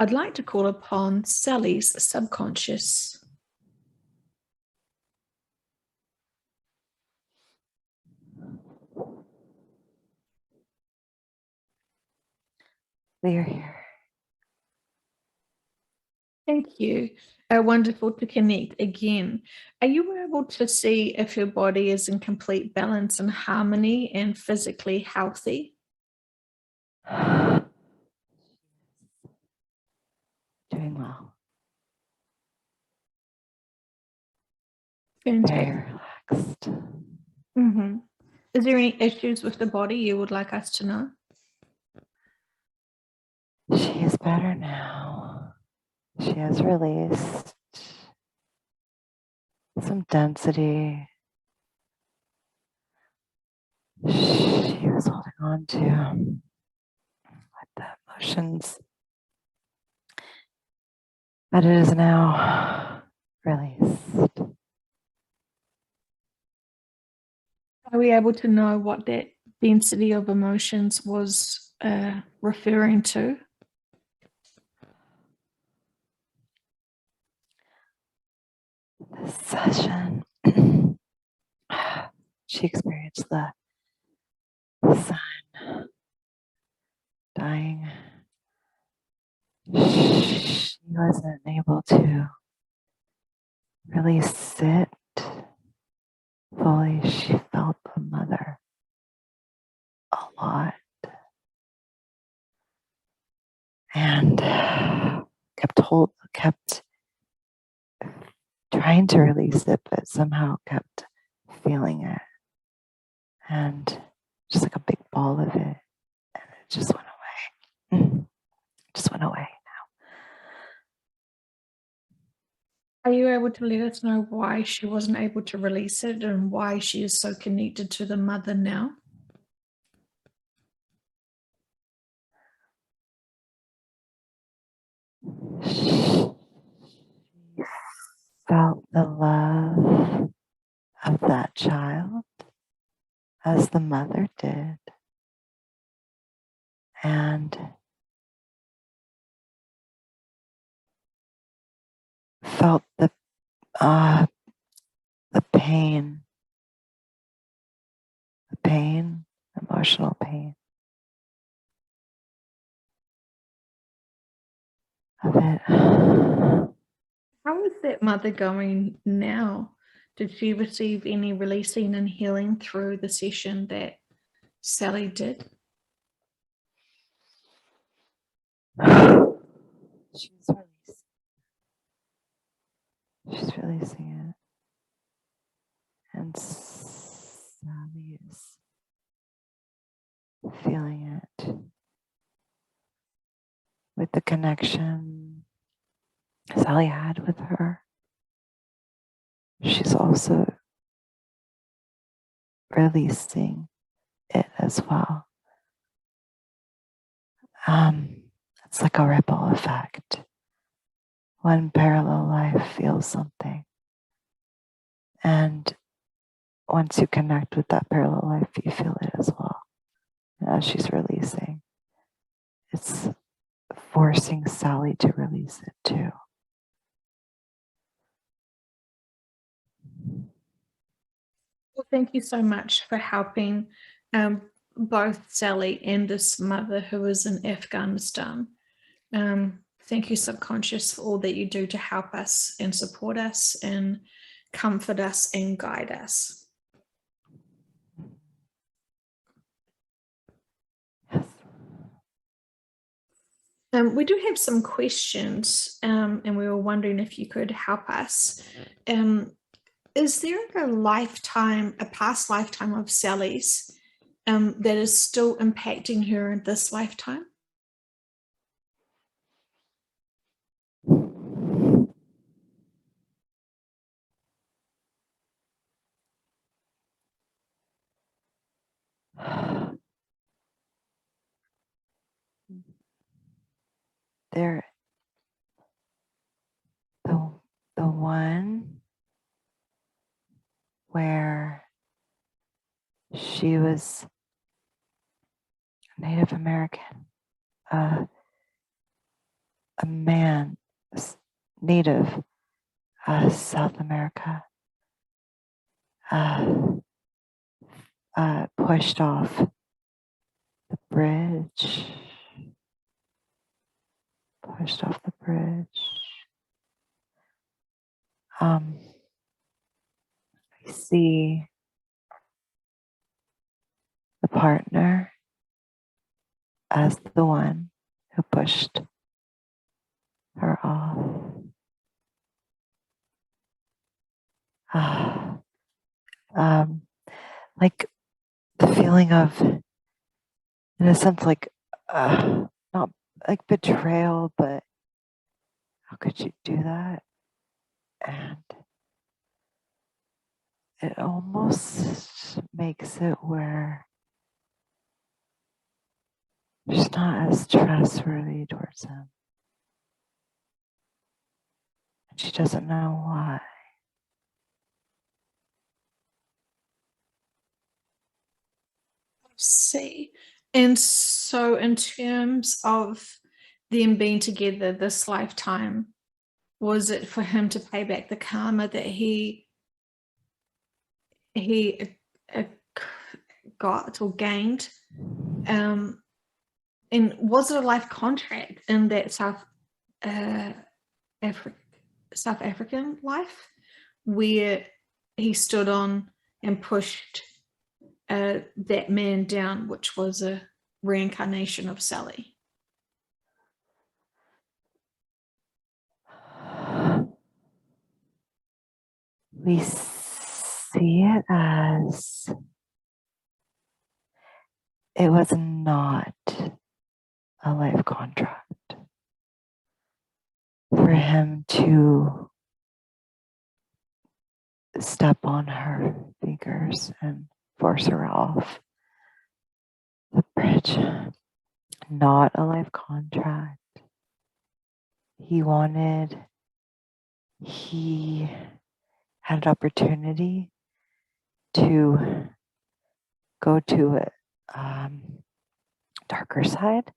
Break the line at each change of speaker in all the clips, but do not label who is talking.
I'd like to call upon Sally's subconscious.
We're here.
Thank you. Wonderful to connect again. Are you able to see if your body is in complete balance and harmony and physically healthy?
Doing well.
Fantastic.
Very relaxed.
Is there any issues with the body you would like us to know?
She is better now. She has released some density. She was holding on to with the emotions. But it is now released.
Are we able to know what that density of emotions was referring to?
This session, she experienced the sun dying. She wasn't able to really sit fully. She felt the mother a lot and kept trying to release it, but somehow kept feeling it, and just like a big ball of it, and it just went away. Just went away.
Are you able to let us know why she wasn't able to release it and why she is so connected to the mother now?
She felt the love of that child as the mother did, and felt the pain, emotional pain of it.
How is that mother going now? Did she receive any releasing and healing through the session that Sally did?
She's releasing it. And Sally is feeling it with the connection Sally had with her. She's also releasing it as well. It's like a ripple effect. One parallel life feels something, and once you connect with that parallel life, you feel it as well. And as she's releasing, it's forcing Sally to release it too.
Well, thank you so much for helping both Sally and this mother who is in Afghanistan. Thank you, subconscious, for all that you do to help us and support us and comfort us and guide us.
Yes.
We do have some questions, and we were wondering if you could help us. Is there a past lifetime of Sally's that is still impacting her in this lifetime?
There, the one where she was Native American, a man, native South America, pushed off the bridge, pushed off the bridge. I see the partner as the one who pushed her off. Like the feeling of, in a sense, like not like betrayal, but how could you do that? And it almost makes it where she's not as trustworthy towards him. And she doesn't know why.
See. And so in terms of them being together this lifetime, was it for him to pay back the karma that he uh, got or gained? And was it a life contract in that South African life where he stood on and pushed that man down, which was a reincarnation of Sally?
We see it as it was not a life contract for him to step on her fingers and force her off the bridge. Not a life contract. He had an opportunity to go to a darker side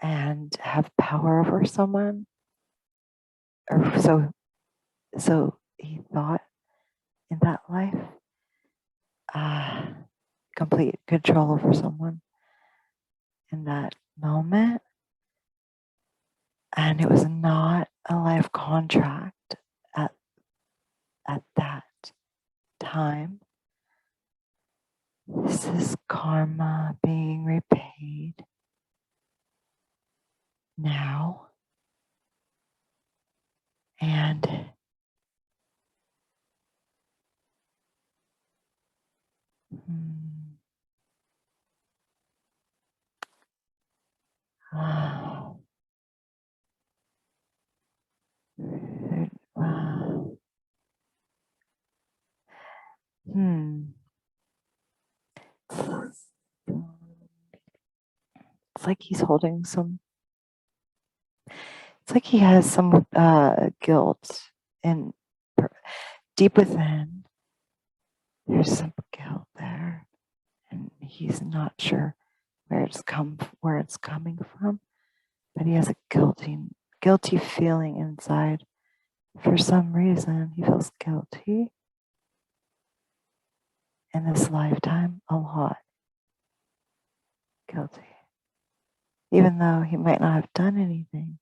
and have power over someone, or so he thought in that life, complete control over someone in that moment. And it was not a life contract at that time. This is karma being repaid now. And it's like he's holding some, it's like he has some guilt in deep within. There's some guilt there, and he's not sure where it's coming from, but he has a guilty feeling inside. For some reason, he feels guilty in this lifetime, a lot guilty, even though he might not have done anything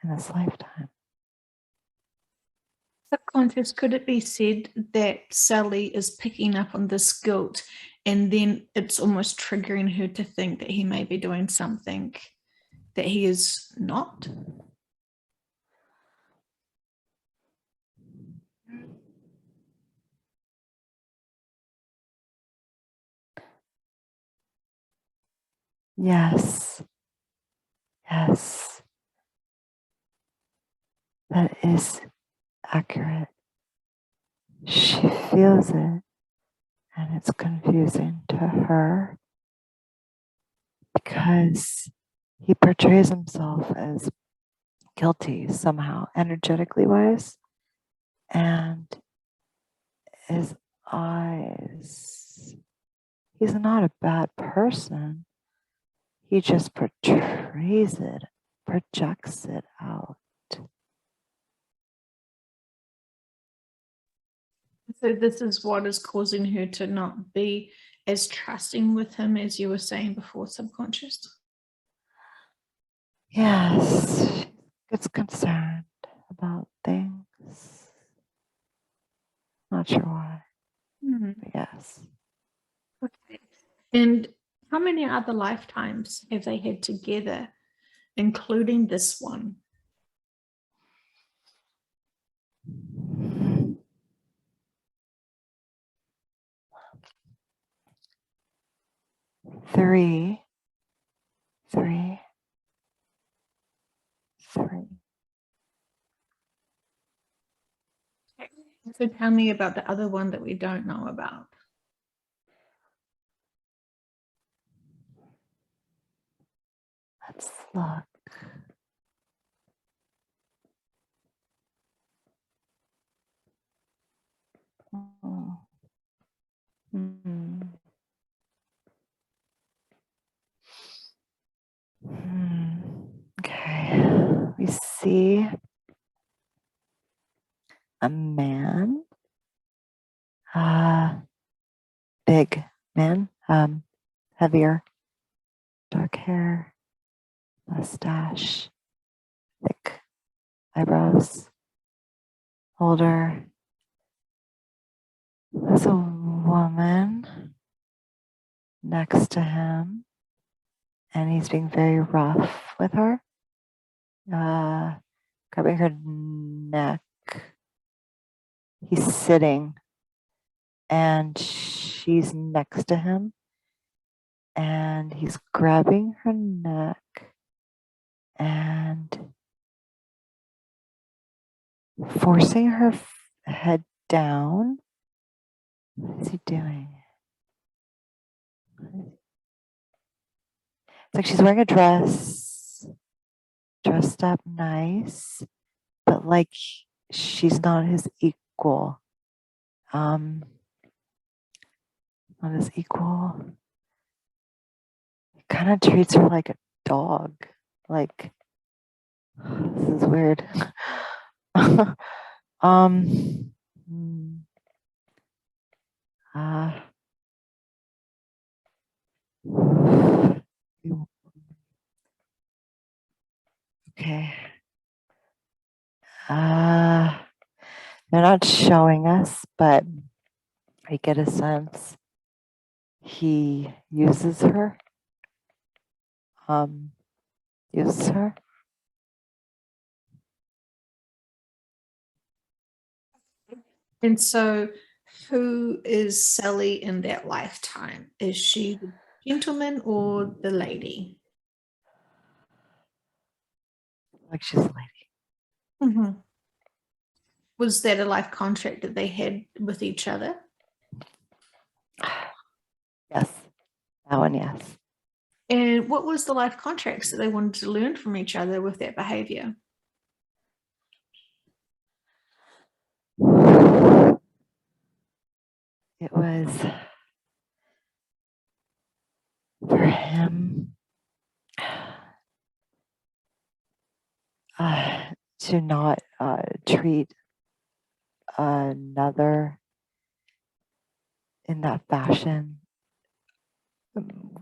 in this lifetime.
Subconscious, could it be said that Sally is picking up on this guilt and then it's almost triggering her to think that he may be doing something that he is not?
Yes. Yes. That is accurate. She feels it, and it's confusing to her because he portrays himself as guilty somehow, energetically wise, and his eyes, he's not a bad person. He just portrays it projects it out.
So this is what is causing her to not be as trusting with him as you were saying before, subconscious.
Yes, she gets concerned about things. Not sure why, but yes.
Okay. And how many other lifetimes have they had together, including this one?
Three.
So tell me about the other one that we don't know about.
Let's look. Hmm. Okay, we see a man, big man, heavier, dark hair, mustache, thick eyebrows, older. There's a woman next to him, and he's being very rough with her, grabbing her neck. He's sitting, and she's next to him, and he's grabbing her neck and forcing her head down. What is he doing? It's like she's wearing a dress, dressed up nice, but like she's not his equal. Not his equal. He kind of treats her like a dog. Like, this is weird. um, okay. They're not showing us, but I get a sense he uses her. Uses her.
And so who is Sally in that lifetime? Is she the gentleman or the lady?
Like she's a lady.
Was that a life contract that they had with each other?
Yes. That one, yes.
And what was the life contracts that they wanted to learn from each other with that behavior?
It was for him to not treat another in that fashion,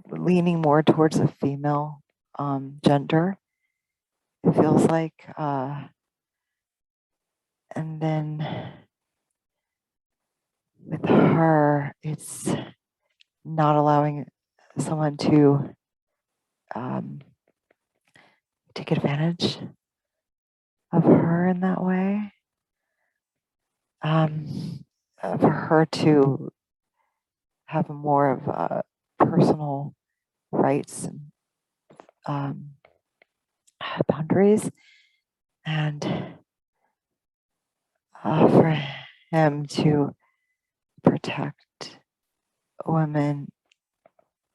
leaning more towards a female gender. It feels like, and then with her, it's not allowing someone to take advantage of her in that way. For her to have more of personal rights and boundaries, and for him to protect women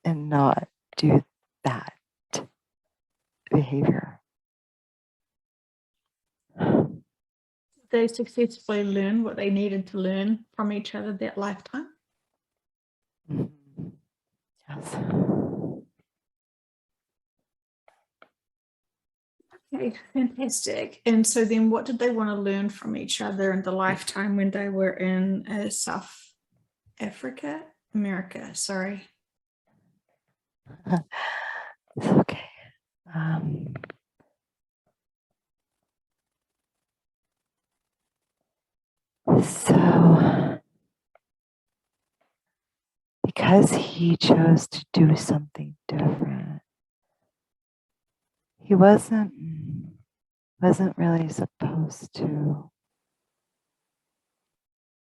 and not do that behavior.
They successfully learn what they needed to learn from each other that lifetime?
Yes.
Okay, fantastic. And so then what did they want to learn from each other in the lifetime when they were in South America, sorry.
It's okay. So, because he chose to do something different, he wasn't really supposed to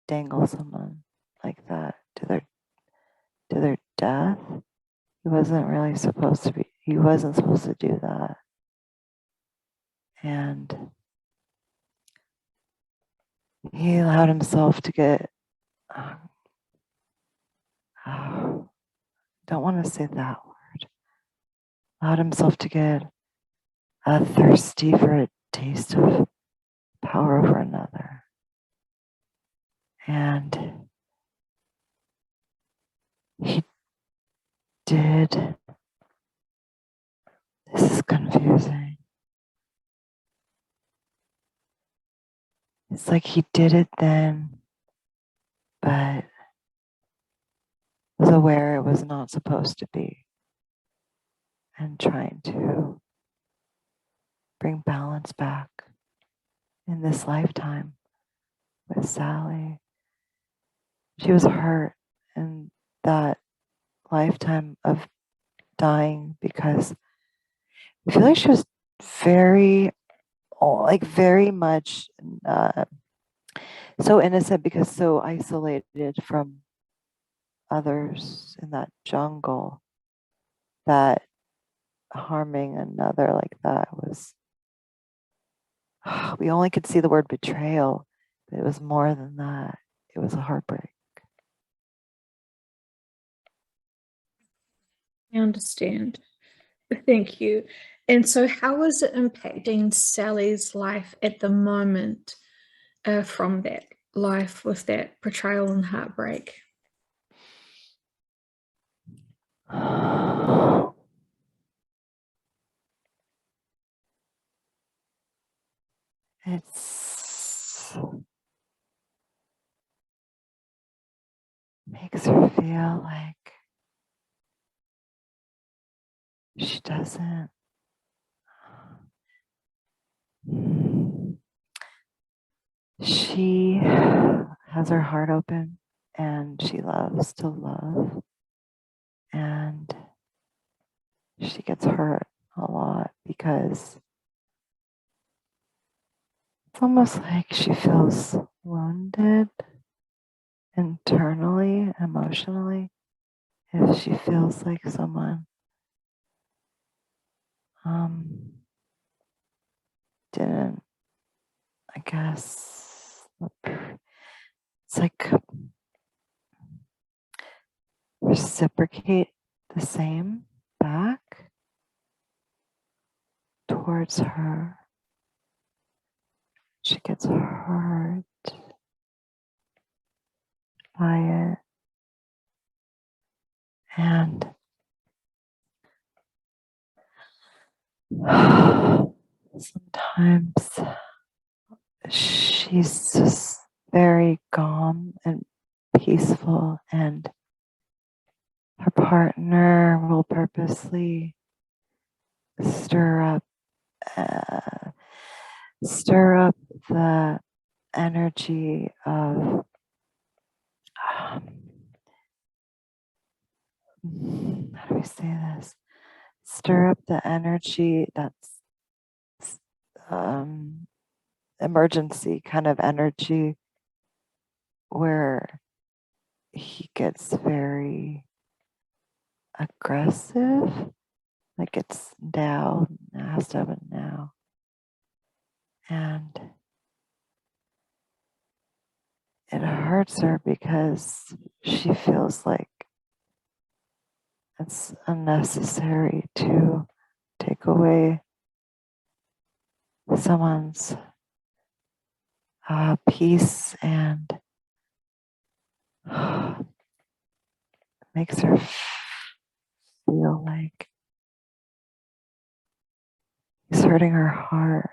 dangle someone like that to their death. He wasn't really supposed to be. He wasn't supposed to do that, and he allowed himself to get. Don't want to say that word. Allowed himself to get thirsty for a taste of power over another. And he did. This is confusing. It's like he did it then, but was aware it was not supposed to be, and trying to bring balance back in this lifetime with Sally. She was hurt in that lifetime of dying because I feel like she was very much so innocent because so isolated from others in that jungle that harming another like that was, we only could see the word betrayal, but it was more than that. It was a heartbreak.
I understand. Thank you. And so how is it impacting Sally's life at the moment from that life with that betrayal and heartbreak?
It's makes her feel like she doesn't. She has her heart open and she loves to love, and she gets hurt a lot because it's almost like she feels wounded internally, emotionally, if she feels like someone didn't, I guess, it's like reciprocate the same back towards her. She gets hurt by it. And sometimes she's just very calm and peaceful, and her partner will purposely stir up the energy of how do we say this? Stir up the energy that's emergency kind of energy where he gets very aggressive, like it's now, it has to happen now. And it hurts her because she feels like it's unnecessary to take away someone's peace, and makes her feel like He's hurting her heart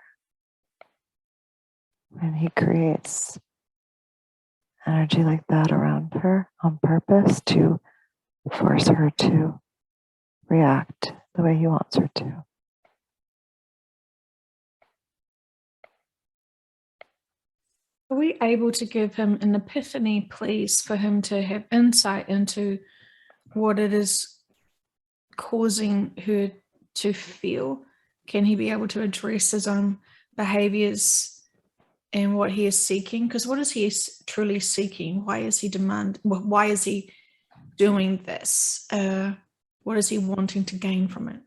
when he creates energy like that around her on purpose to force her to react the way he wants her to.
Are we able to give him an epiphany, please, for him to have insight into what it is causing her to feel? Can he be able to address his own behaviors and what he is seeking? Because what is he truly seeking? Why is he why is he doing this? What is he wanting to gain from it?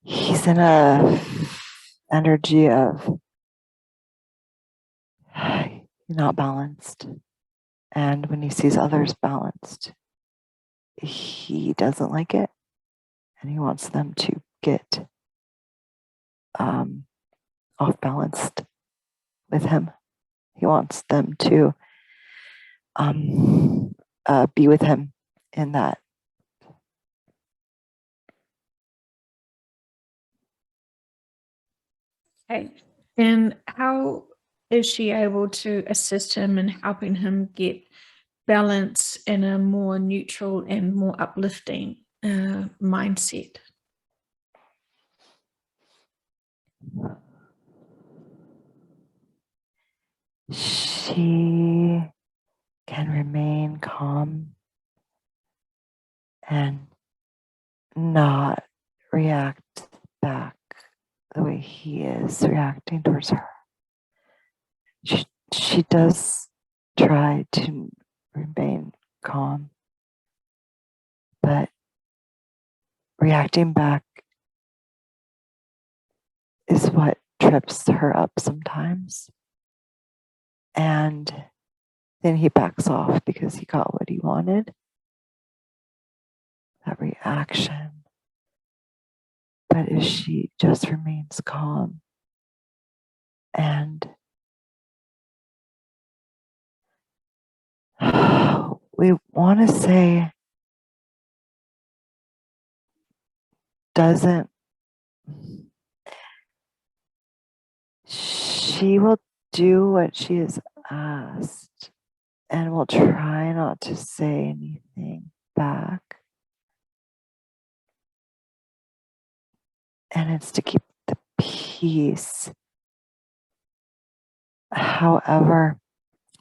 He's in a energy of not balanced. And when he sees others balanced, he doesn't like it. And he wants them to get off balanced with him. He wants them to be with him in that.
Okay. And how is she able to assist him in helping him get balance in a more neutral and more uplifting mindset?
She can remain calm and not react back the way he is reacting towards her. She does try to remain calm, but reacting back is what trips her up sometimes. And then he backs off because he got what he wanted. That reaction. But if she just remains calm and we want to say doesn't, she will do what she is asked and will try not to say anything back. And it's to keep the peace. However,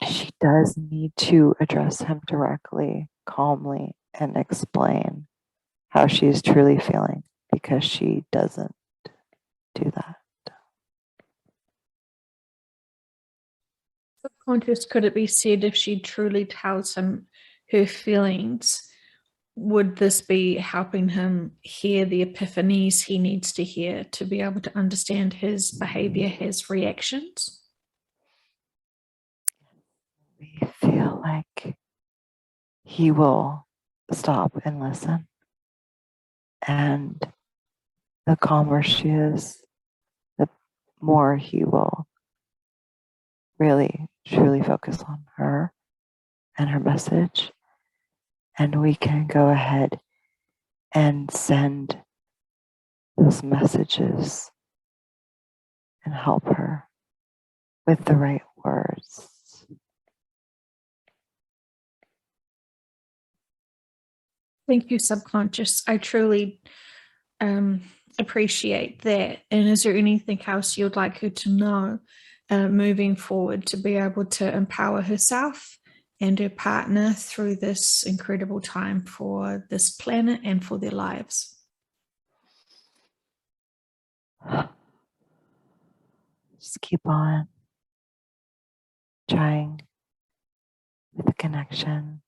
she does need to address him directly, calmly, and explain how she's truly feeling because she doesn't do that.
Subconscious, could it be said if she truly tells him her feelings, would this be helping him hear the epiphanies he needs to hear to be able to understand his behavior, his reactions?
We feel like he will stop and listen. And the calmer she is, the more he will really, truly focus on her and her message. And we can go ahead and send those messages and help her with the right words.
Thank you, subconscious. I truly appreciate that. And is there anything else you'd like her to know moving forward to be able to empower herself and her partner through this incredible time for this planet and for their lives?
Just keep on trying with the connection.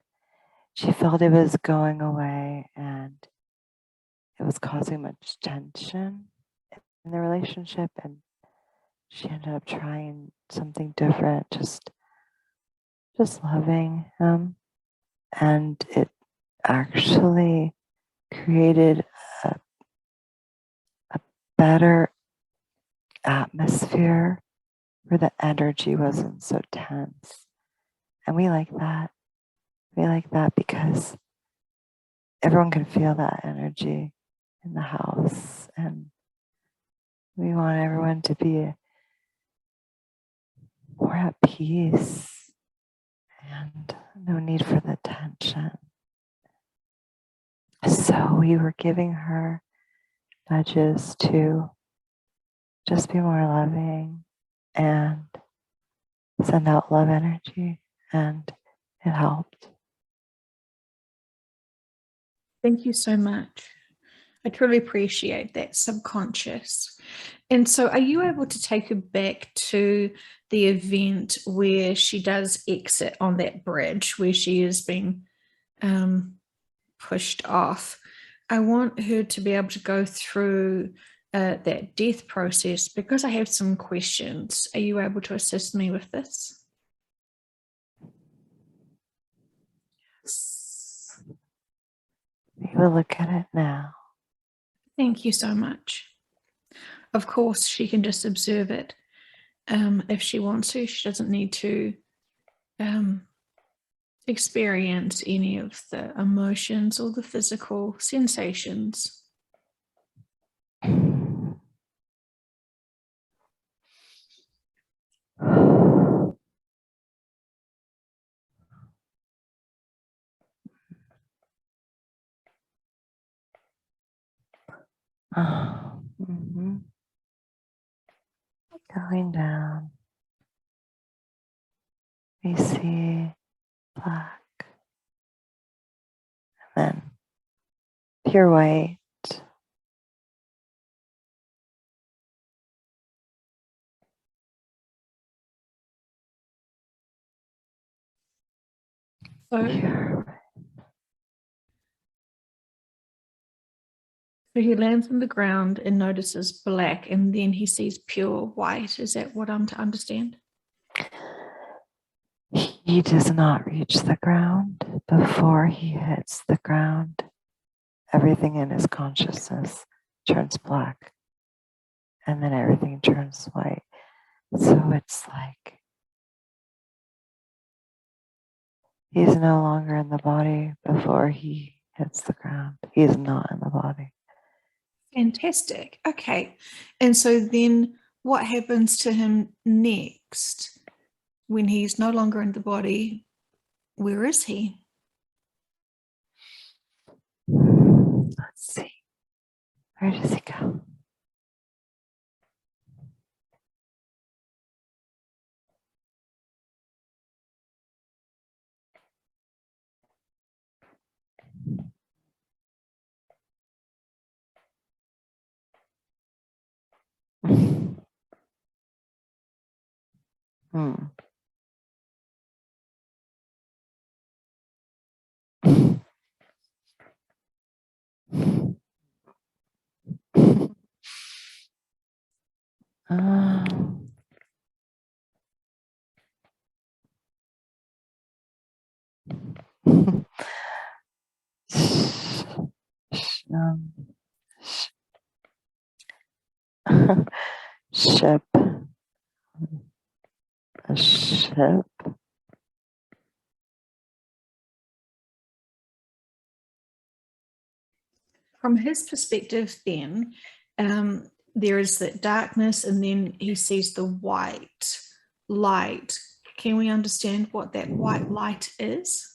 She felt it was going away and it was causing much tension in the relationship, and she ended up trying something different, just loving him, and it actually created a better atmosphere where the energy wasn't so tense. And we like that. We like that because everyone can feel that energy in the house, and we want everyone to be more at peace and no need for the tension. So we were giving her nudges to just be more loving and send out love energy, and it helped.
Thank you so much. I truly appreciate that subconscious. And so are you able to take her back to the event where she does exit on that bridge, where she is being pushed off? I want her to be able to go through that death process, because I have some questions. Are you able to assist me with this?
We will look at it now.
Thank you so much. Of course, she can just observe it if she wants to. She doesn't need to experience any of the emotions or the physical sensations.
Mm-hmm. Going down, we see black, and then pure white.
So he lands on the ground and notices black, and then he sees pure white. Is that what I'm to understand?
He does not reach the ground. Before he hits the ground, everything in his consciousness turns black, and then everything turns white. So it's like he's no longer in the body before he hits the ground. He is not in the body.
Fantastic. Okay. And so then what happens to him next when he's no longer in the body? Where is he?
Let's see. Where does he go? Hmm. Um, um, ship. A ship.
From his perspective then, there is that darkness, and then he sees the white light. Can we understand what that white light is?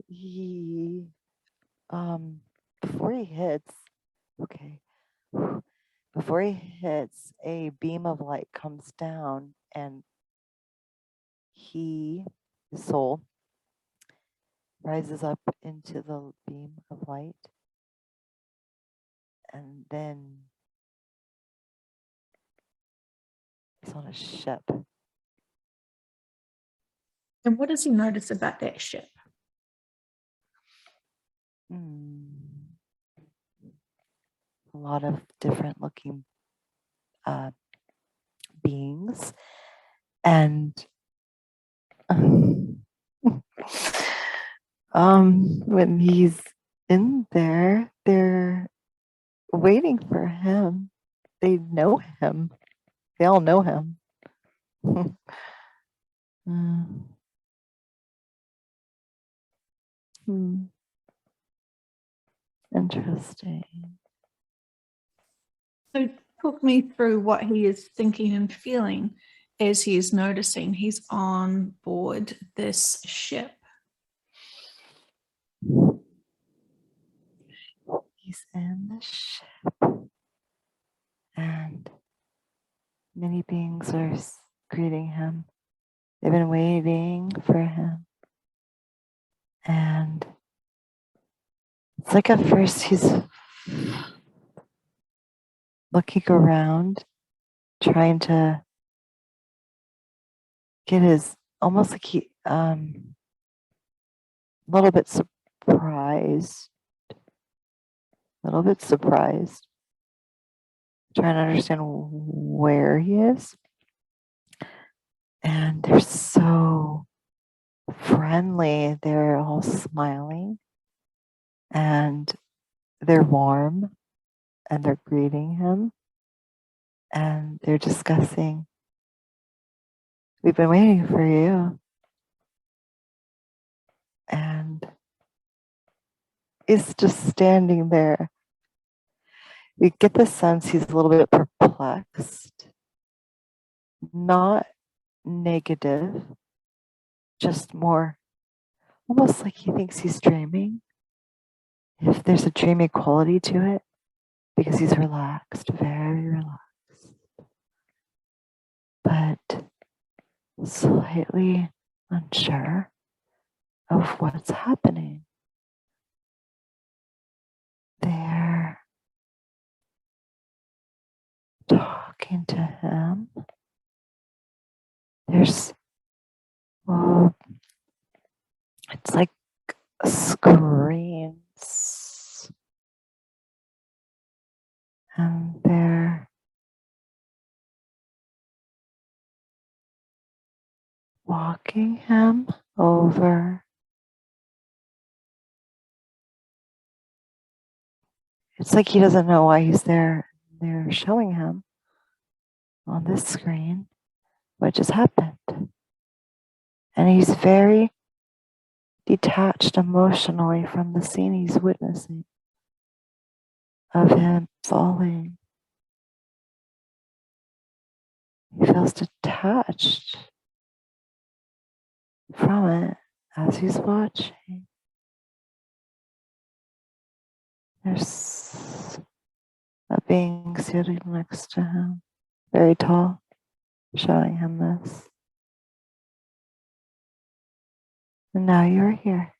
He before he hits, okay, before he hits, a beam of light comes down, and his soul, rises up into the beam of light, and then he's on a ship.
And what does he notice about that ship?
A lot of different looking beings, and when he's in there, they're waiting for him. They know him. They all know him. Mm. Hmm. Interesting.
So talk me through what he is thinking and feeling as he is noticing he's on board this ship.
He's in the ship, and many beings are greeting him. They've been waiting for him. And it's like at first he's looking around, trying to get his, almost like he, a little bit surprised, trying to understand where he is. And they're so friendly. They're all smiling and they're warm and they're greeting him and they're discussing, we've been waiting for you. And he's just standing there. We get the sense he's a little bit perplexed, not negative, just more almost like he thinks he's dreaming. If there's a dreamy quality to it, because he's relaxed, very relaxed, but slightly unsure of what's happening. They're talking to him. There's, well, it's like screens, and they're walking him over. It's like he doesn't know why he's there. They're showing him on this screen what just happened. And he's very detached emotionally from the scene he's witnessing of him falling. He feels detached from it as he's watching. There's a being sitting next to him, very tall, showing him this. And now you're here.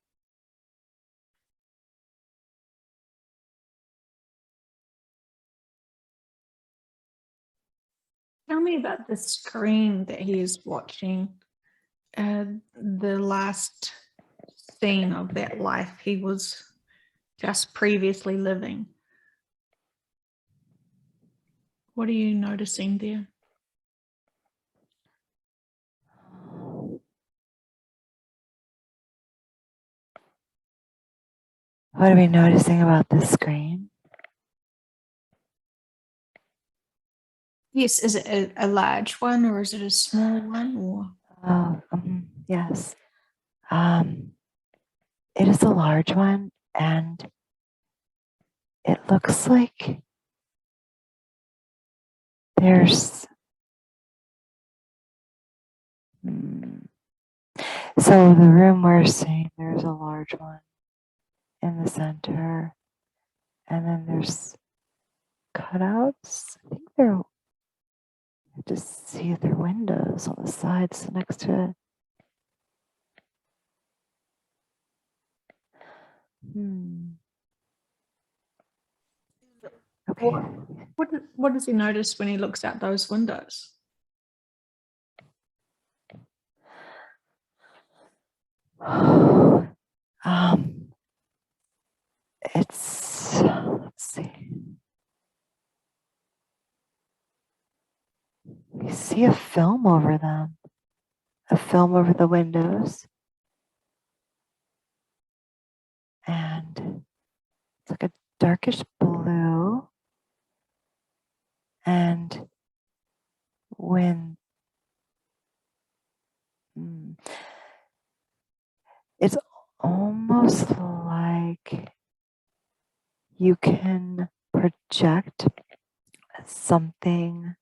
Tell me about the screen that he is watching, the last scene of that life he was just previously living. What are you noticing there?
What are we noticing about this screen?
Yes, is it a large one or is it a small one? Or
Yes. It is a large one, and it looks like there's so the room we're seeing, there's a large one in the center, and then there's cutouts. I think they're just see their windows on the sides next to it. Okay.
What does he notice when he looks out those windows?
It's, let's see. You see a film over them, a film over the windows. And it's like a darkish blue. And when it's almost like you can project something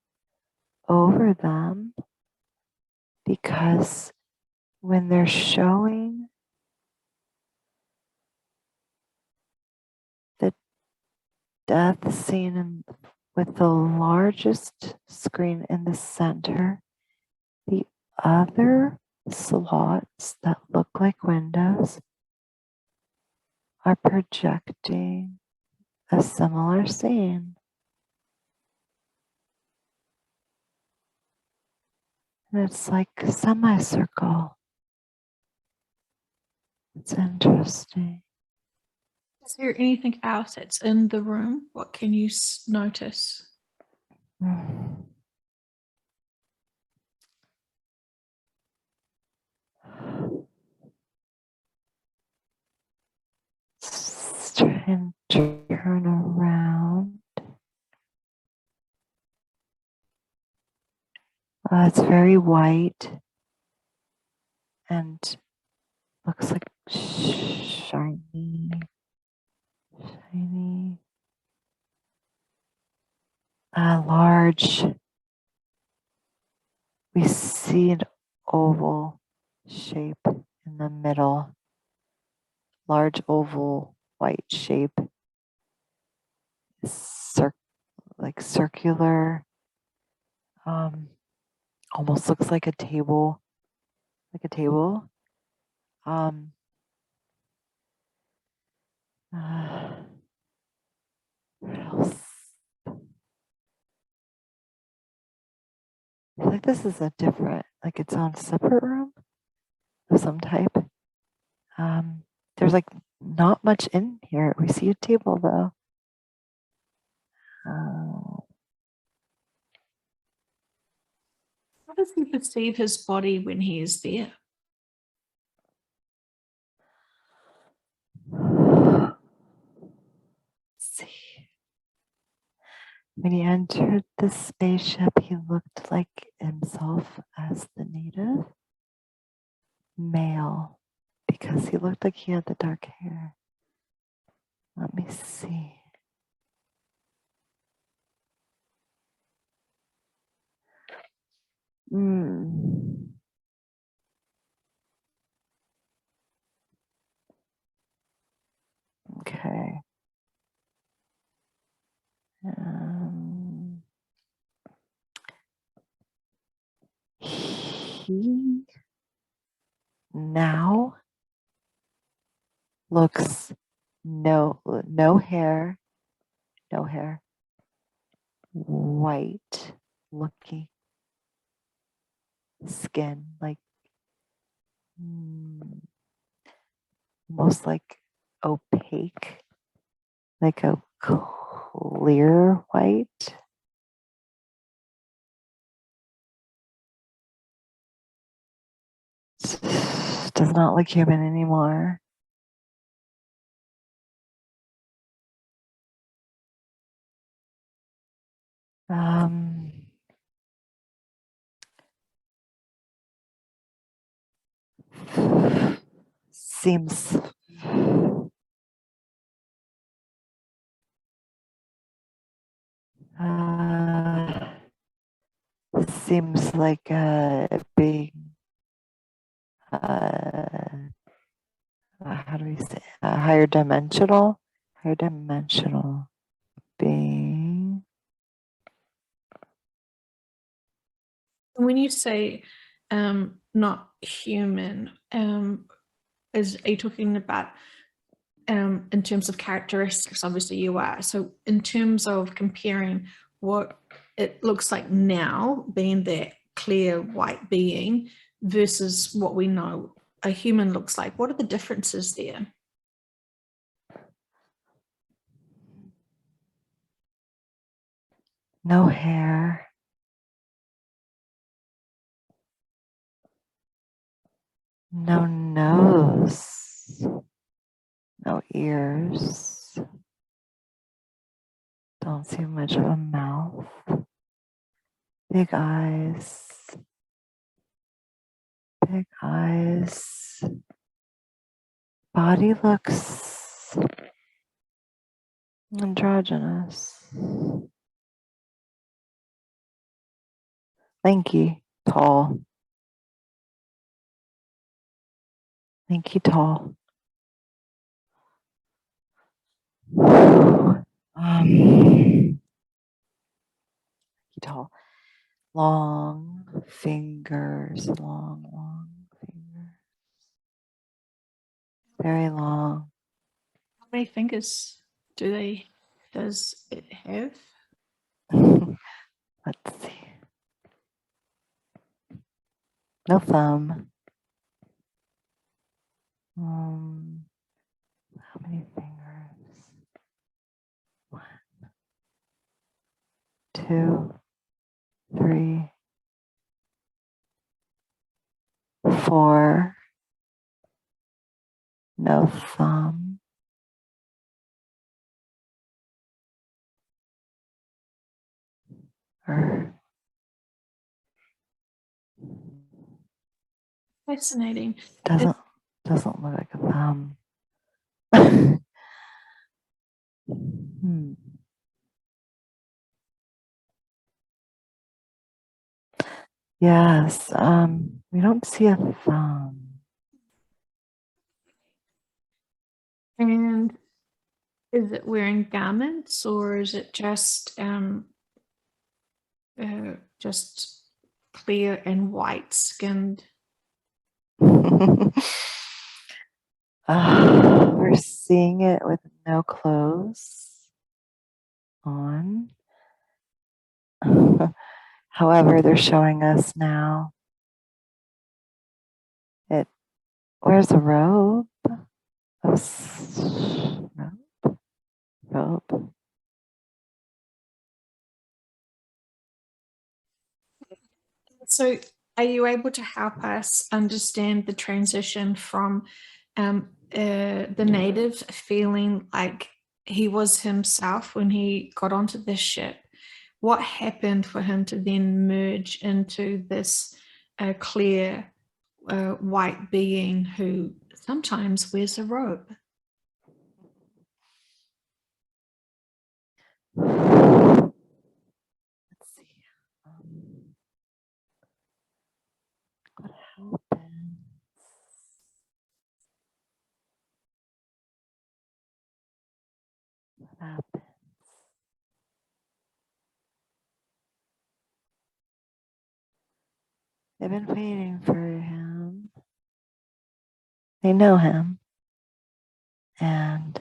over them, because when they're showing the death scene with the largest screen in the center, the other slots that look like windows are projecting a similar scene. And it's like a semicircle. It's interesting.
Is there anything else that's in the room? What can you notice?
And turn around. It's very white and looks like shiny. Large. We see an oval shape in the middle. Large oval white shape. Like circular. Almost looks like a table. What else? I feel like this is a different, like its own separate room of some type. There's like not much in here. We see a table though.
How does he perceive his body when he is there?
Let's see. When he entered the spaceship, he looked like himself as the native male, because he looked like he had the dark hair. Let me see. Okay. He now looks no hair, white looking skin, like almost like opaque, like a clear white. Does not look human anymore. Seems seems like being how do we say higher dimensional being.
When you say not human, are you talking about in terms of characteristics? Obviously you are. So in terms of comparing what it looks like now, being that clear white being, versus what we know a human looks like, what are the differences there?
No hair. No nose. No ears. Don't see much of a mouth. Big eyes. Big eyes. Body looks androgynous. Lanky, tall. Lanky, tall. Lanky, tall. Long fingers, long fingers. Very long.
How many fingers does it have?
Let's see. No thumb. How many fingers? 1, 2, 3, 4. No thumb.
Fascinating.
Doesn't look like a thumb. Yes, we don't see a thumb.
And is it wearing garments, or is it just clear and white skinned?
We're seeing it with no clothes on. However, they're showing us now it wears a robe. Robe.
So are you able to help us understand the transition from the native feeling like he was himself when he got onto this ship? What happened for him to then merge into this clear white being who sometimes wears a robe?
Let's see. What happens? What happens? They've been waiting for him. They know him. And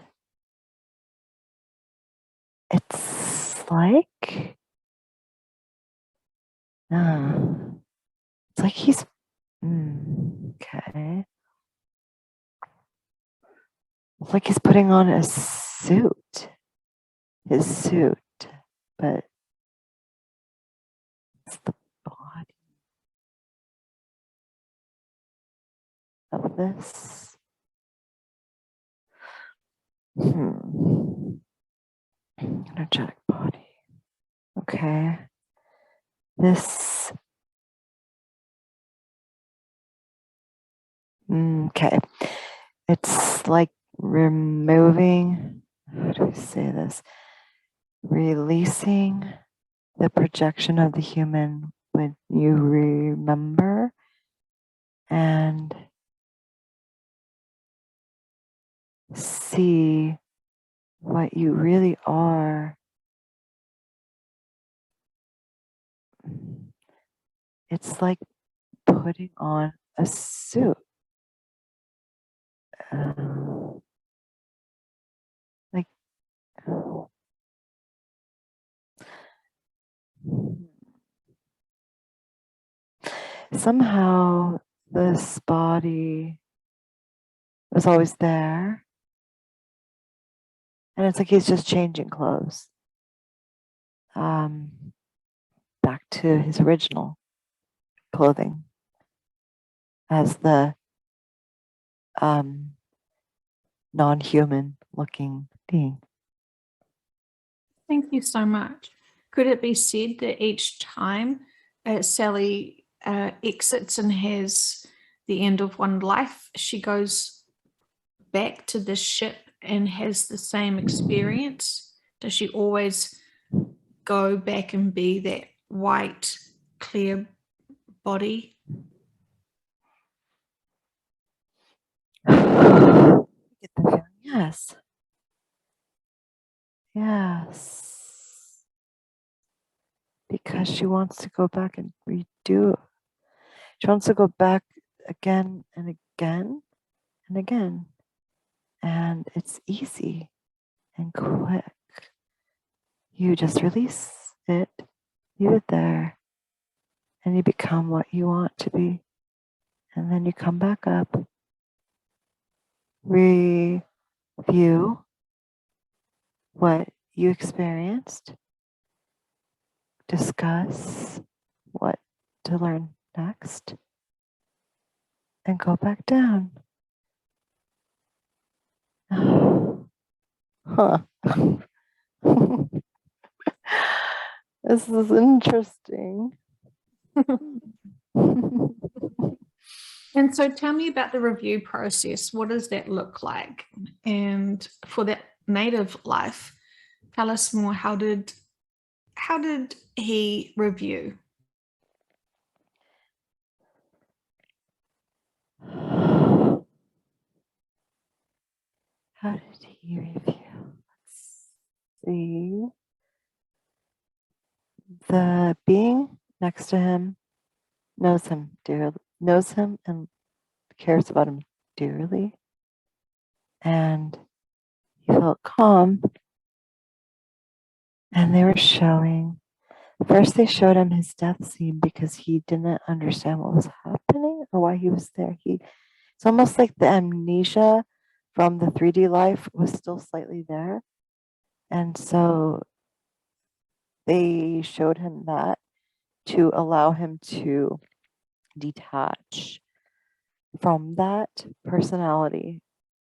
it's like, it's like he's, okay. It's like he's putting on a suit, his suit, but it's the body of this. Energetic body. Okay. This. Okay. It's like removing, how do we say this? Releasing the projection of the human when you remember and see what you really are. It's like putting on a suit. Like, somehow this body was always there. And it's like he's just changing clothes. Back to his original clothing as the non-human looking being.
Thank you so much. Could it be said that each time Sally exits and has the end of one life, she goes back to this ship and has the same experience? Does she always go back and be that white, clear body?
Get the feeling, yes. Yes. Because she wants to go back and redo. She wants to go back again and again and again. And it's easy and quick. You just release it, leave it there, and you become what you want to be. And then you come back up, review what you experienced, discuss what to learn next, and go back down. Huh. This is interesting.
And so tell me about the review process. What does that look like? And for that native life, tell us more. How did he review?
How did he review? Let's see. The being next to him knows him dearly, knows him and cares about him dearly. And he felt calm. And they were showing. First, they showed him his death scene because he didn't understand what was happening or why he was there. It's almost like the amnesia from the 3D life was still slightly there. And so they showed him that to allow him to detach from that personality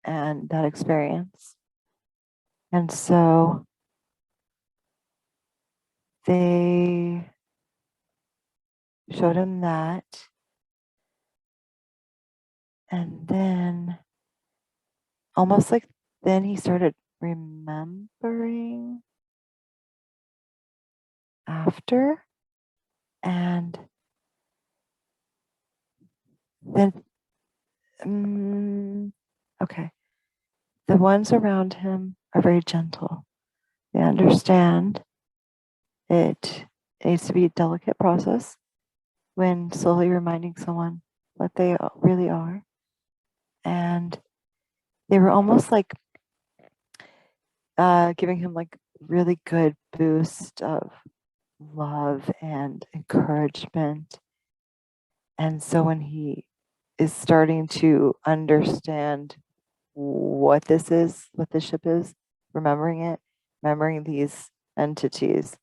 and that experience. And so they showed him that. And then almost like then he started remembering after. And then, okay, the ones around him are very gentle. They understand it needs to be a delicate process when slowly reminding someone what they really are. And they were almost like giving him like really good boost of love and encouragement. And so when he is starting to understand what this is, what this ship is, remembering it, remembering these entities,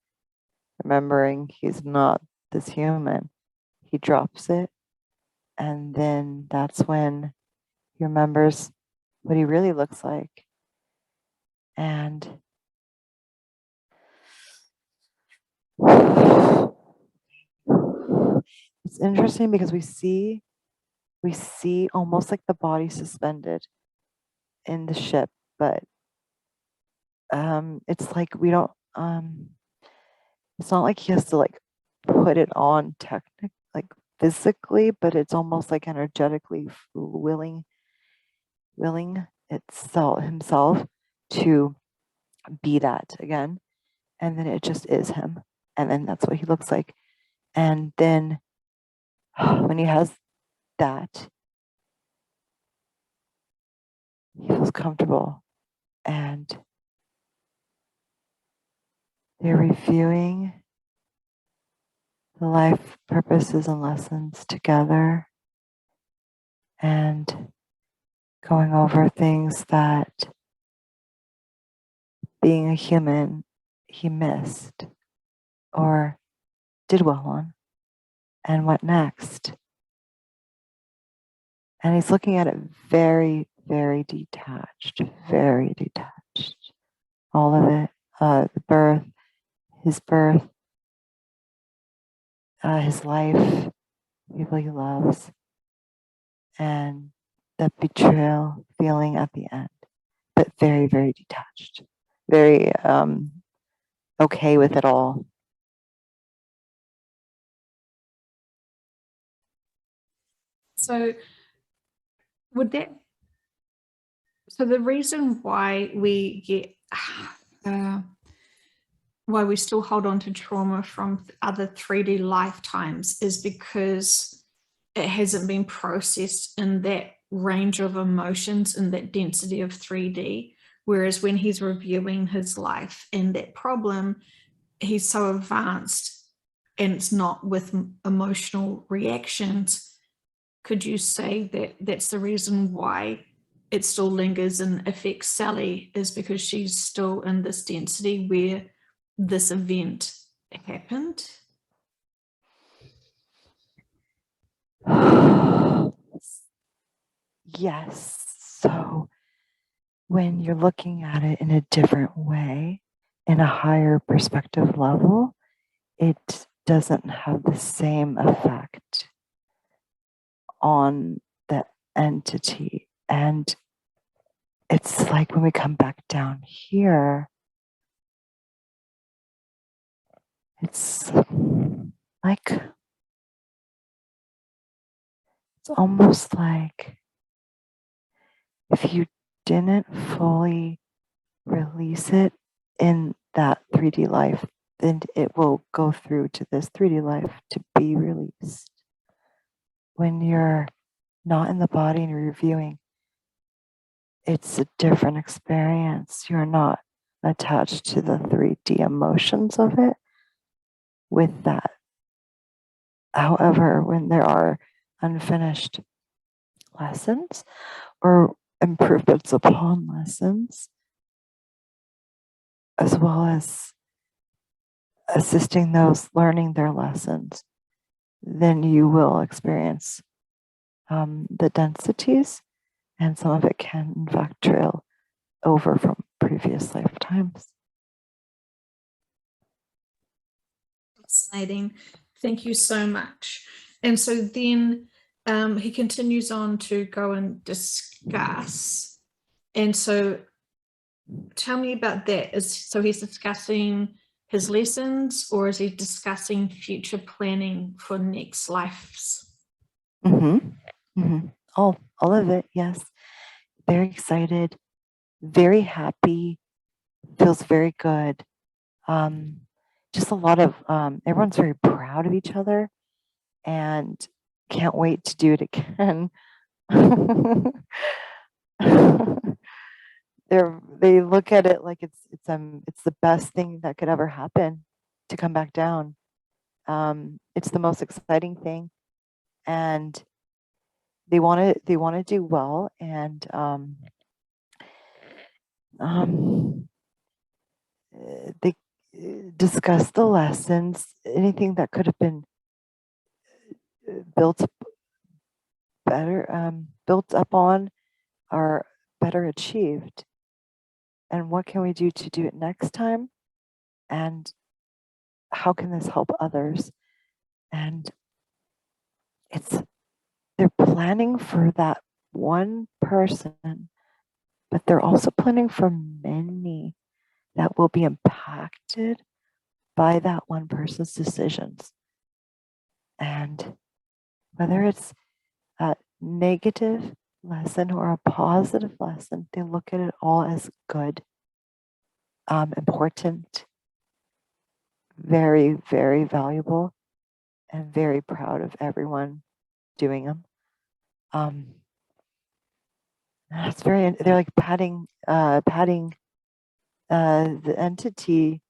remembering he's not this human, he drops it. And then that's when he remembers what he really looks like. And it's interesting because we see almost like the body suspended in the ship, but it's like we don't it's not like he has to like put it on like physically, but it's almost like energetically willing himself to be that again. And then it just is him. And then that's what he looks like. And then when he has that, he feels comfortable. And they're reviewing the life purposes and lessons together and going over things that being a human he missed or did well on, and what next. And he's looking at it very, very detached, very detached. All of it, the birth, his birth, his life, people he loves, and that betrayal feeling at the end, but very, very detached, very okay with it all.
So would that, so the reason why we get, why we still hold on to trauma from other 3D lifetimes is because it hasn't been processed in that range of emotions and that density of 3D. Whereas when he's reviewing his life and that problem, he's so advanced and it's not with emotional reactions. Could you say that that's the reason why it still lingers and affects Sally, is because she's still in this density where this event happened?
Yes. So when you're looking at it in a different way, in a higher perspective level, it doesn't have the same effect on the entity. And it's like when we come back down here, it's like, it's almost like if you didn't fully release it in that 3D life, then it will go through to this 3D life to be released. When you're not in the body and you're reviewing, it's a different experience. You're not attached to the 3D emotions of it with that. However, when there are unfinished lessons or improvements upon lessons, as well as assisting those learning their lessons, then you will experience the densities, and some of it can in fact trail over from previous lifetimes.
Fascinating. Thank you so much. And so then he continues on to go and discuss. And so tell me about that. So he's discussing his lessons, or is he discussing future planning for next lives?
All of it, yes. Very excited, very happy, feels very good. Just a lot of, everyone's very proud of each other and can't wait to do it again. They look at it like it's the best thing that could ever happen to come back down. It's the most exciting thing, and they want to do well, and they discuss the lessons, anything that could have been built better, built up on, are better achieved. And what can we do to do it next time? And how can this help others? And they're planning for that one person, but they're also planning for many that will be impacted by that one person's decisions. And whether it's a negative lesson or a positive lesson, they look at it all as good, important, very, very valuable, and very proud of everyone doing them. That's they're like patting the entity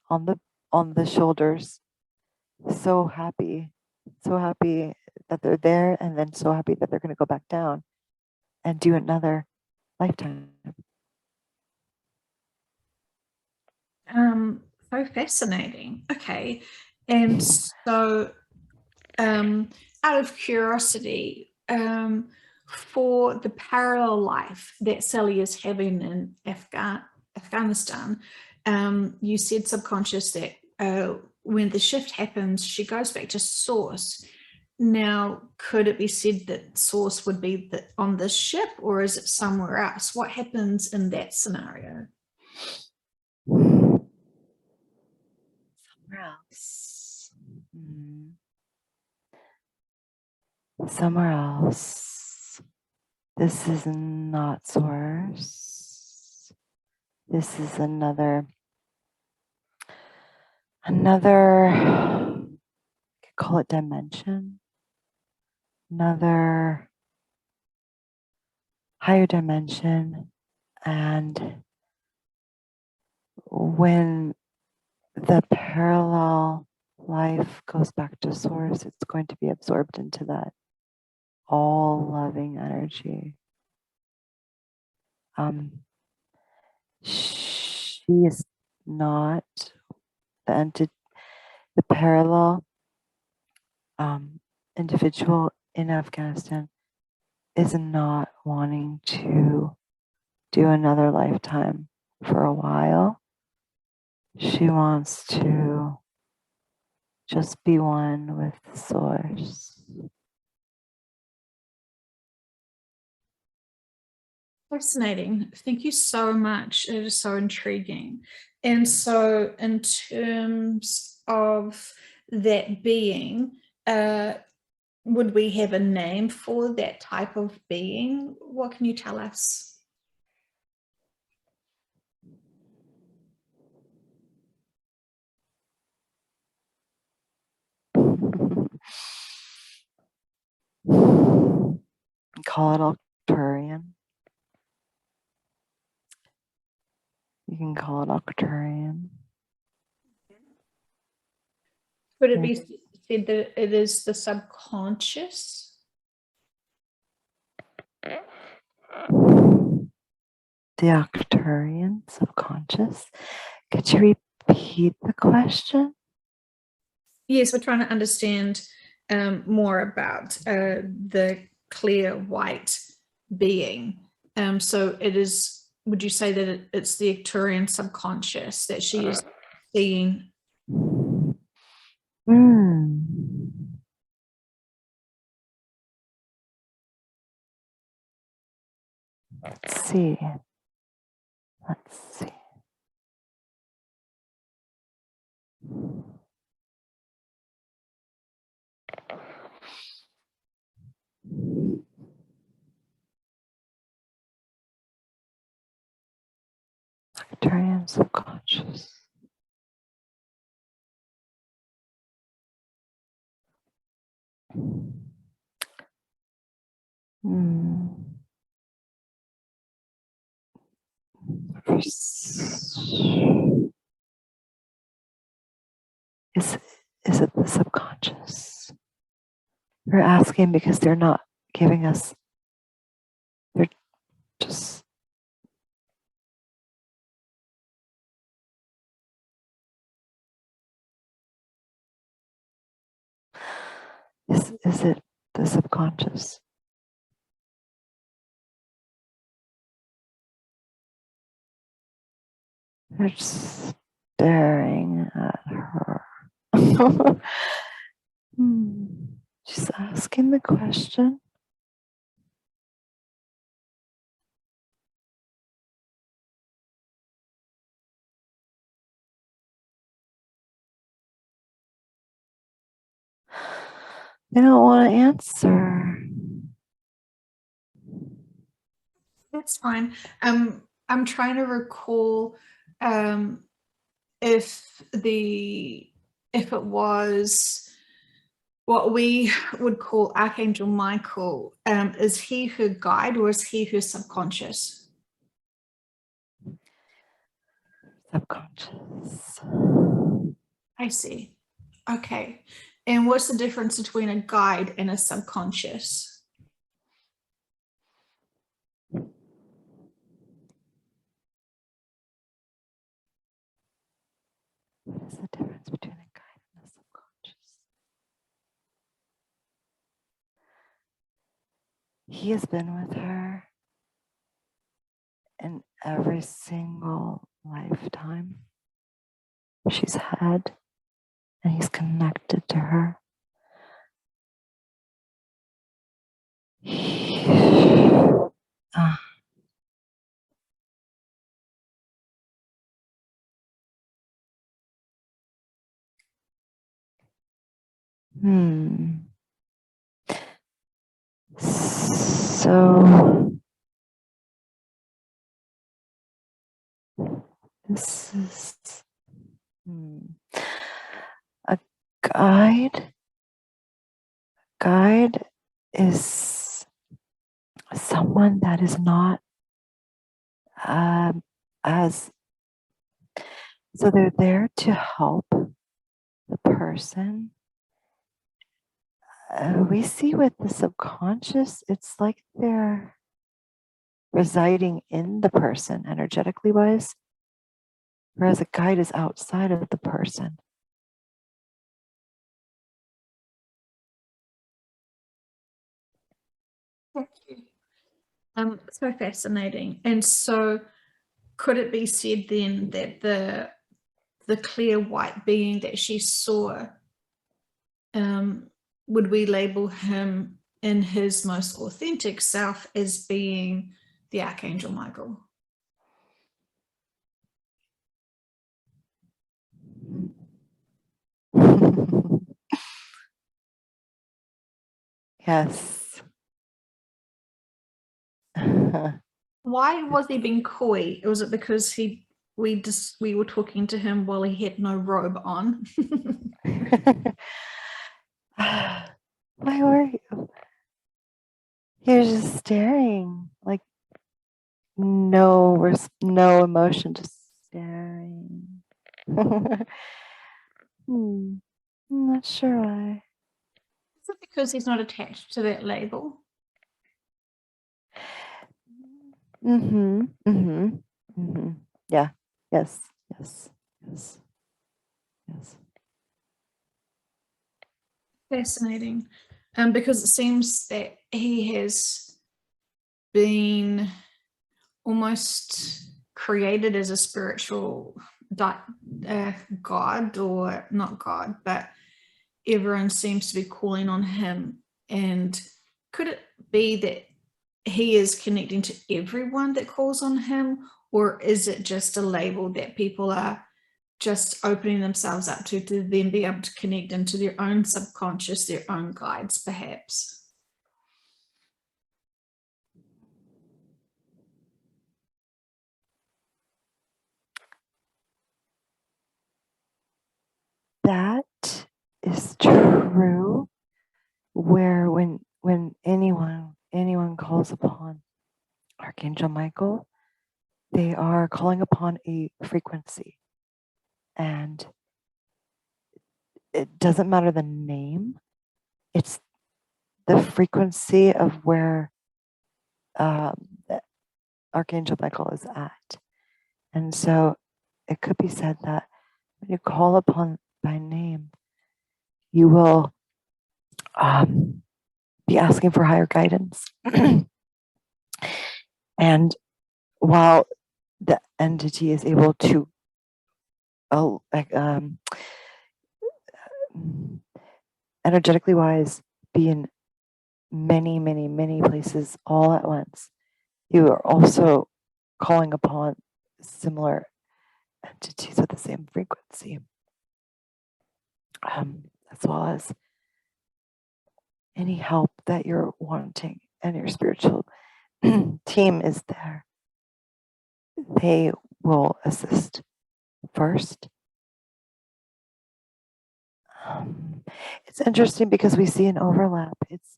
on the shoulders. So happy that they're there, and then so happy that they're going to go back down and do another lifetime.
So fascinating. Okay. And so out of curiosity, for the parallel life that Sally is having in Afghanistan, you said subconscious that when the shift happens, she goes back to source. Now, could it be said that source would be on this ship, or is it somewhere else? What happens in that scenario?
Somewhere else. Somewhere else. This is not source. This is another, you could call it dimension, another higher dimension. And when the parallel life goes back to source, it's going to be absorbed into that all loving energy. She is not the parallel individual in Afghanistan is not wanting to do another lifetime for a while. She wants to just be one with the source.
Fascinating. Thank you so much. It is so intriguing. And so in terms of that being, would we have a name for that type of being? What can you tell us?
Call it Arcturian. You can call it Arcturian.
Would it be said that it is the subconscious?
The Arcturian subconscious. Could you repeat the question?
Yes, we're trying to understand more about the clear white being. So it is, would you say that it's the Arcturian subconscious that she is seeing?
Let's see. Arcturian subconscious. Is it the subconscious? We're asking because they're not giving us, they're just, is it the subconscious? They're just staring at her. She's asking the question. They don't want to answer.
That's fine. I'm trying to recall if it was what we would call Archangel Michael. Is he her guide or is he her subconscious?
Subconscious.
I see. Okay. And what's the difference between a guide and a subconscious?
What is the difference between a guide and a subconscious? He has been with her in every single lifetime she's had. and he's connected to her. Ah. So this is a guide. Guide is someone that is not as, so they're there to help the person. We see with the subconscious, it's like they're residing in the person energetically wise, whereas a guide is outside of the person.
Thank you. So fascinating. And so could it be said then that the clear white being that she saw, would we label him in his most authentic self as being the Archangel Michael?
Yes.
Why was he being coy? Was it because we were talking to him while he had no robe on?
Why were you? He was just staring, like no emotion, just staring. I'm not sure why.
Is it because he's not attached to that label?
Yeah. Yes. Yes. Yes. Yes.
Fascinating. Because it seems that he has been almost created as a spiritual god, or not god, but everyone seems to be calling on him. And could it be that he is connecting to everyone that calls on him, or is it just a label that people are just opening themselves up to then be able to connect into their own subconscious, their own guides, perhaps?
That is true. Where when anyone calls upon Archangel Michael, they are calling upon a frequency, and it doesn't matter the name. It's the frequency of where the Archangel Michael is at. And so it could be said that when you call upon by name, you will be asking for higher guidance. And while the entity is able to energetically wise be in many places all at once, you are also calling upon similar entities with the same frequency, as well as any help that you're wanting, and your spiritual team is there. They will assist first. It's interesting because we see an overlap. It's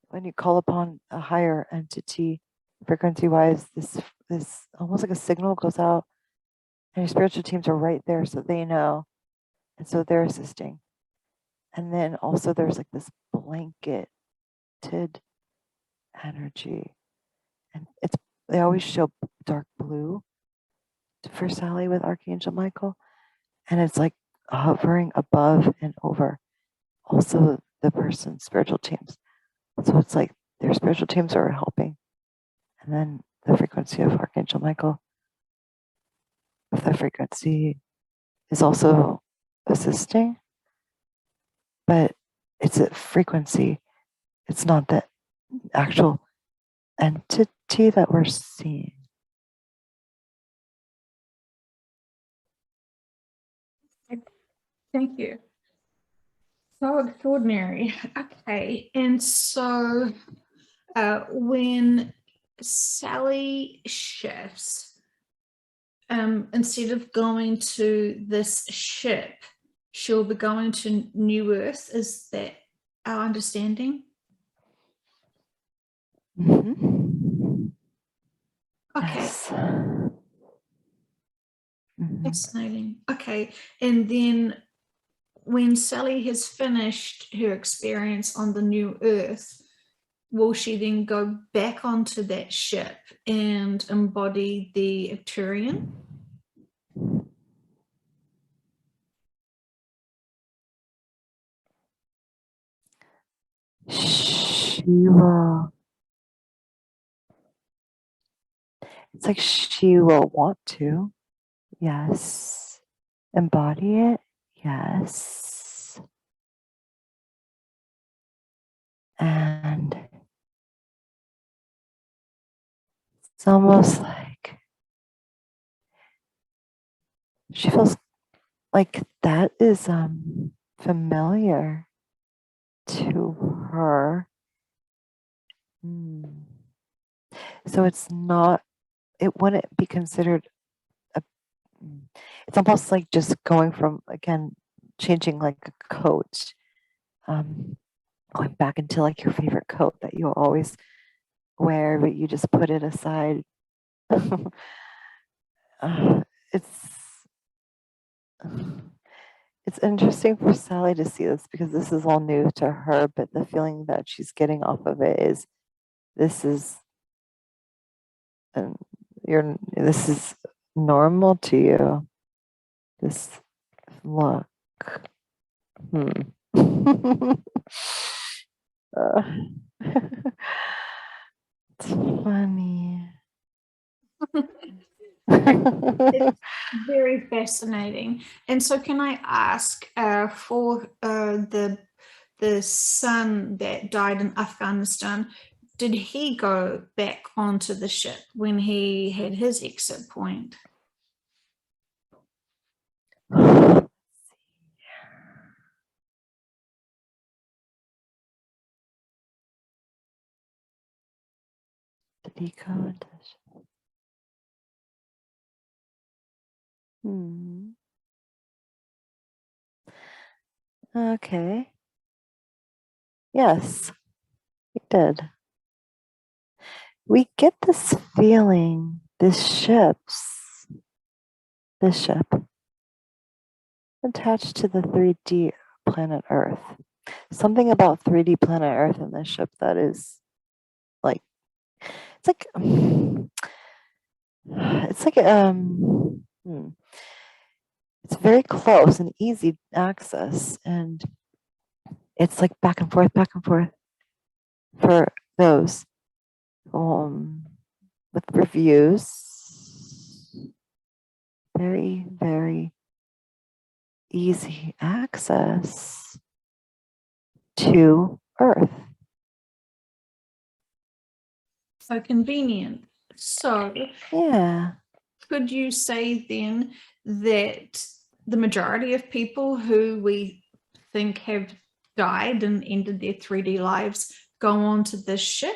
when you call upon a higher entity, frequency wise, this almost like a signal goes out, and your spiritual teams are right there, so they know, and so they're assisting. And then also there's like this blanketed energy, and they always show dark blue for Sally with Archangel Michael, and it's like hovering above and over also the person's spiritual teams. So it's like their spiritual teams are helping, and then the frequency of Archangel Michael, if that frequency is also assisting, but it's a frequency. It's not the actual entity that we're seeing.
Thank you. So extraordinary. Okay. And so when Sally shifts, instead of going to this ship, she'll be going to New Earth. Is that our understanding?
Mm-hmm.
Okay.
Yes. Mm-hmm.
Fascinating. Okay. And then when Sally has finished her experience on the New Earth, will she then go back onto that ship and embody the Arcturian?
She will. It's like she will want to. Yes. Embody it. Yes. And it's almost like she feels like that is familiar to her. So it's not, it wouldn't be considered a, it's almost like just going from, again, changing like a coat, going back into like your favorite coat that you always wear, but you just put it aside. It's it's interesting for Sally to see this because this is all new to her, but the feeling that she's getting off of it is this is and this is normal to you. This look. Uh, it's funny.
It's very fascinating. And so can I ask for the son that died in Afghanistan, did he go back onto the ship when he had his exit point?
Did he go into Okay. Yes, he did. We get this feeling, this ship attached to the 3D planet Earth. Something about 3D planet Earth and this ship that is like, it's like, it's very close and easy access. And it's like back and forth for those with reviews. Very, very easy access to Earth.
So convenient. So
Yeah.
could you say then that the majority of people who we think have died and ended their 3D lives go on to this ship?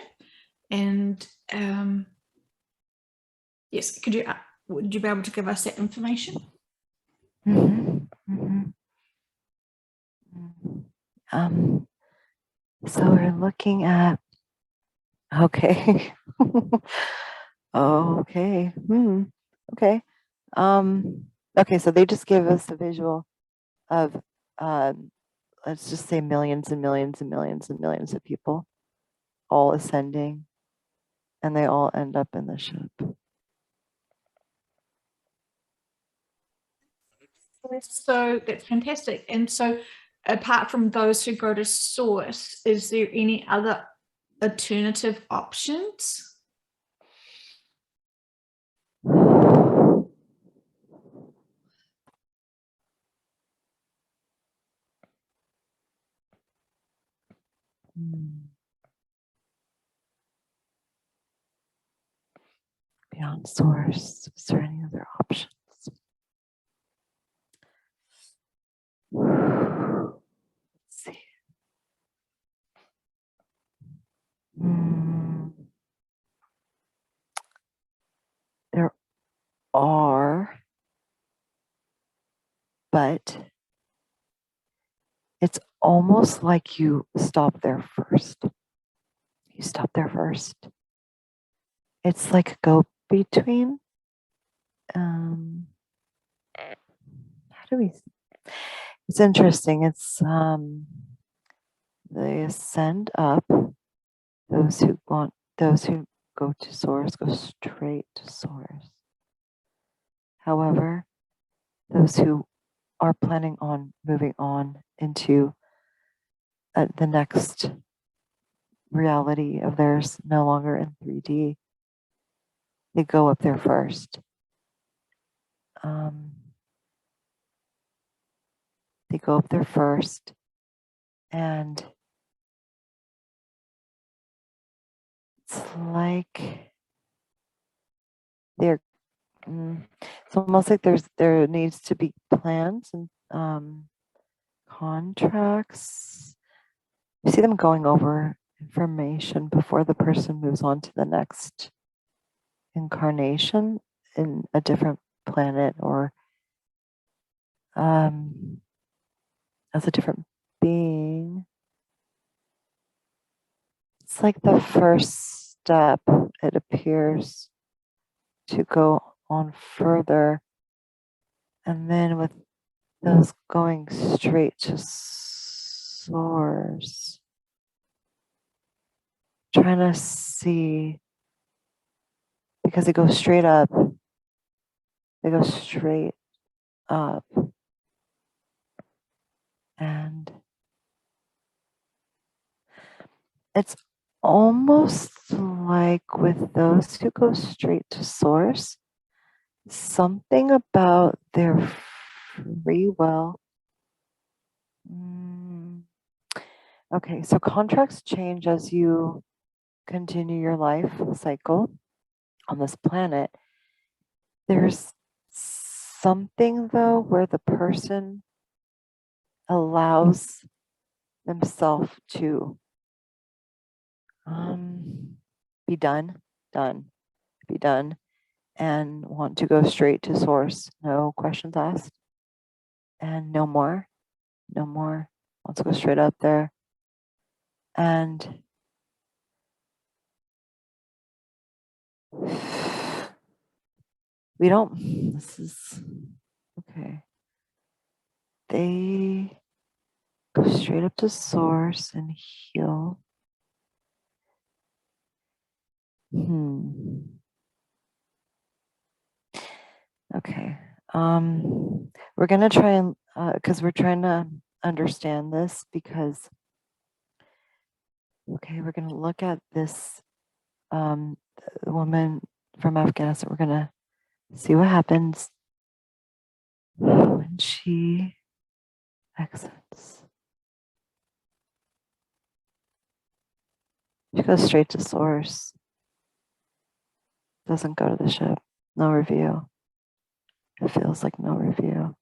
And yes, would you be able to give us that information?
So we're looking at, okay. Okay. Okay. Okay, so they just give us a visual of, let's just say millions and millions and millions and millions of people all ascending, and they all end up in the ship.
So that's fantastic. And so apart from those who go to source, is there any other alternative options?
beyond source. Is there any other options? Let's see. There are, but it's almost like you stop there first. You stop there first. It's like a go between. How do we? It's interesting. It's they ascend up. Those who go to source go straight to source. However, those who are planning on moving on into the next reality of theirs, no longer in 3D, they go up there first. They go up there first, and it's like they're. It's almost like there needs to be plans and contracts. You see them going over information before the person moves on to the next incarnation in a different planet or as a different being. It's like the first step, it appears, to go on further. And then with those going straight to source, trying to see, because it goes straight up, they go straight up. And it's almost like with those who go straight to source, something about their free will. Okay, so contracts change as you continue your life cycle on this planet. There's something, though, where the person allows themselves to be done, and want to go straight to source. No questions asked, and no more. Wants to go straight up there. And this is, okay. They go straight up to source and heal. Okay. We're going to try and, because we're trying to understand this, because, okay, we're going to look at this woman from Afghanistan. We're going to see what happens when she exits. She goes straight to source. Doesn't go to the ship. No review. It feels like no review.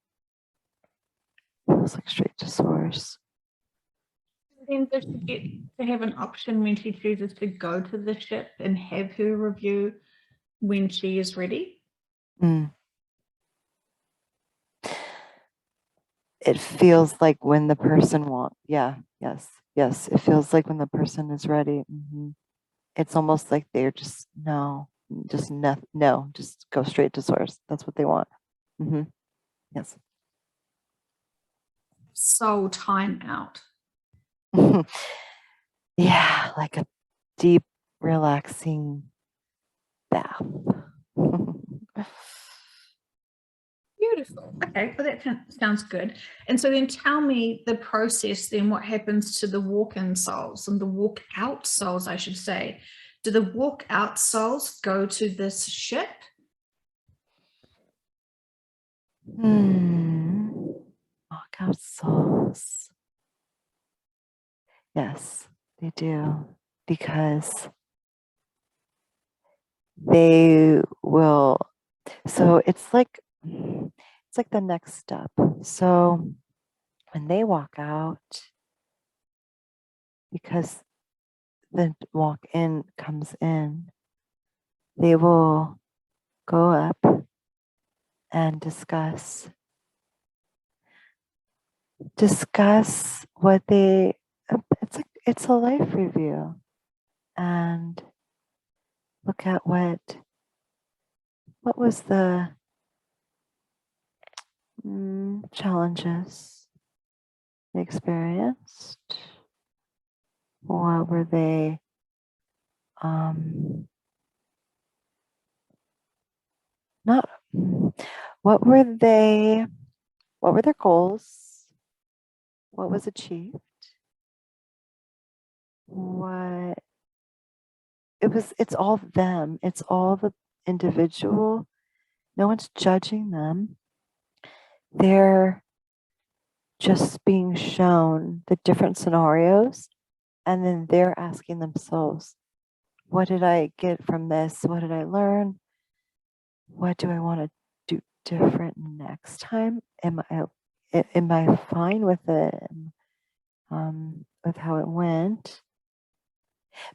Feels like straight to source.
Then does she get to have an option when she chooses to go to the ship and have her review when she is ready?
It feels like when the person wants. Yes. It feels like when the person is ready. It's almost like they're just just go straight to source. That's what they want. Yes.
Soul time out.
Yeah, like a deep, relaxing bath.
Beautiful. Okay, well that sounds good. And so then tell me the process, then what happens to the walk-in souls and the walk-out souls, I should say. Do the walk-out souls go to this ship?
Walk-out souls. Yes, they do. Because they will, so it's like the next step. So when they walk out, because the walk in comes in, they will go up and discuss what they, it's a life review, and look at what was the challenges they experienced, what were they not what were their goals, what was achieved, what it's all them, it's all the individual, no one's judging them, they're just being shown the different scenarios, and then they're asking themselves, what did I get from this, what did I learn, what do I want to do different next time, am I fine with it, with how it went,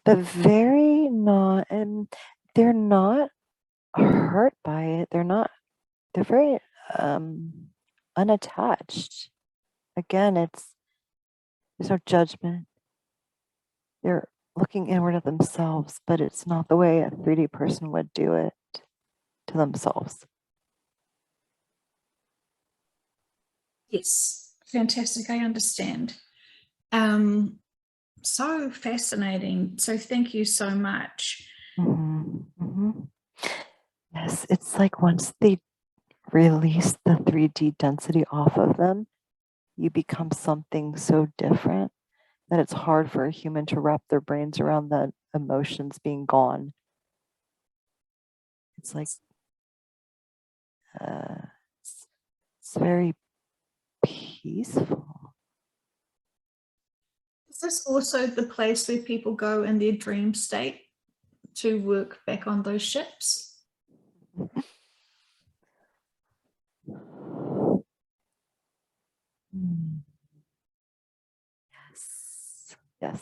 but very not, and they're not hurt by it. They're very unattached. Again, there's no judgment. They're looking inward at themselves, but it's not the way a 3D person would do it to themselves.
Yes, fantastic. I understand. So fascinating. So thank you so much.
Yes, it's like once they release the 3D density off of them, you become something so different that it's hard for a human to wrap their brains around the emotions being gone. It's like it's very peaceful.
Is this also the place where people go in their dream state to work back on those ships?
Yes. Yes.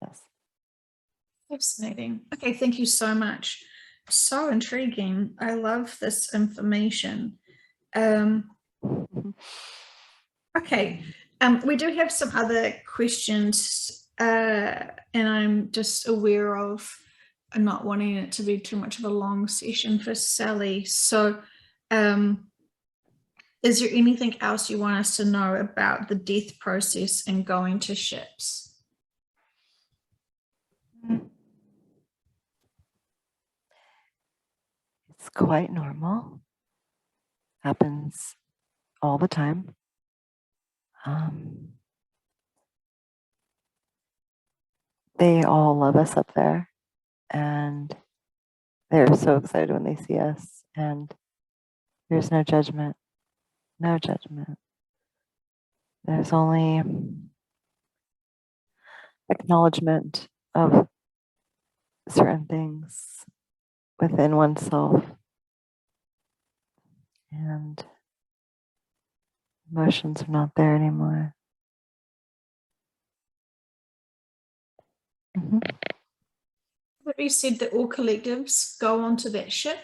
Yes.
Fascinating. Okay, thank you so much. So intriguing. I love this information. Okay, we do have some other questions, and I'm just aware of not wanting it to be too much of a long session for Sally. So is there anything else you want us to know about the death process and going to ships?
It's quite normal. Happens all the time. They all love us up there, and they're so excited when they see us, and there's no judgment. No judgment. There's only acknowledgement of certain things within oneself, and emotions are not there anymore.
But you said that all collectives go onto that ship?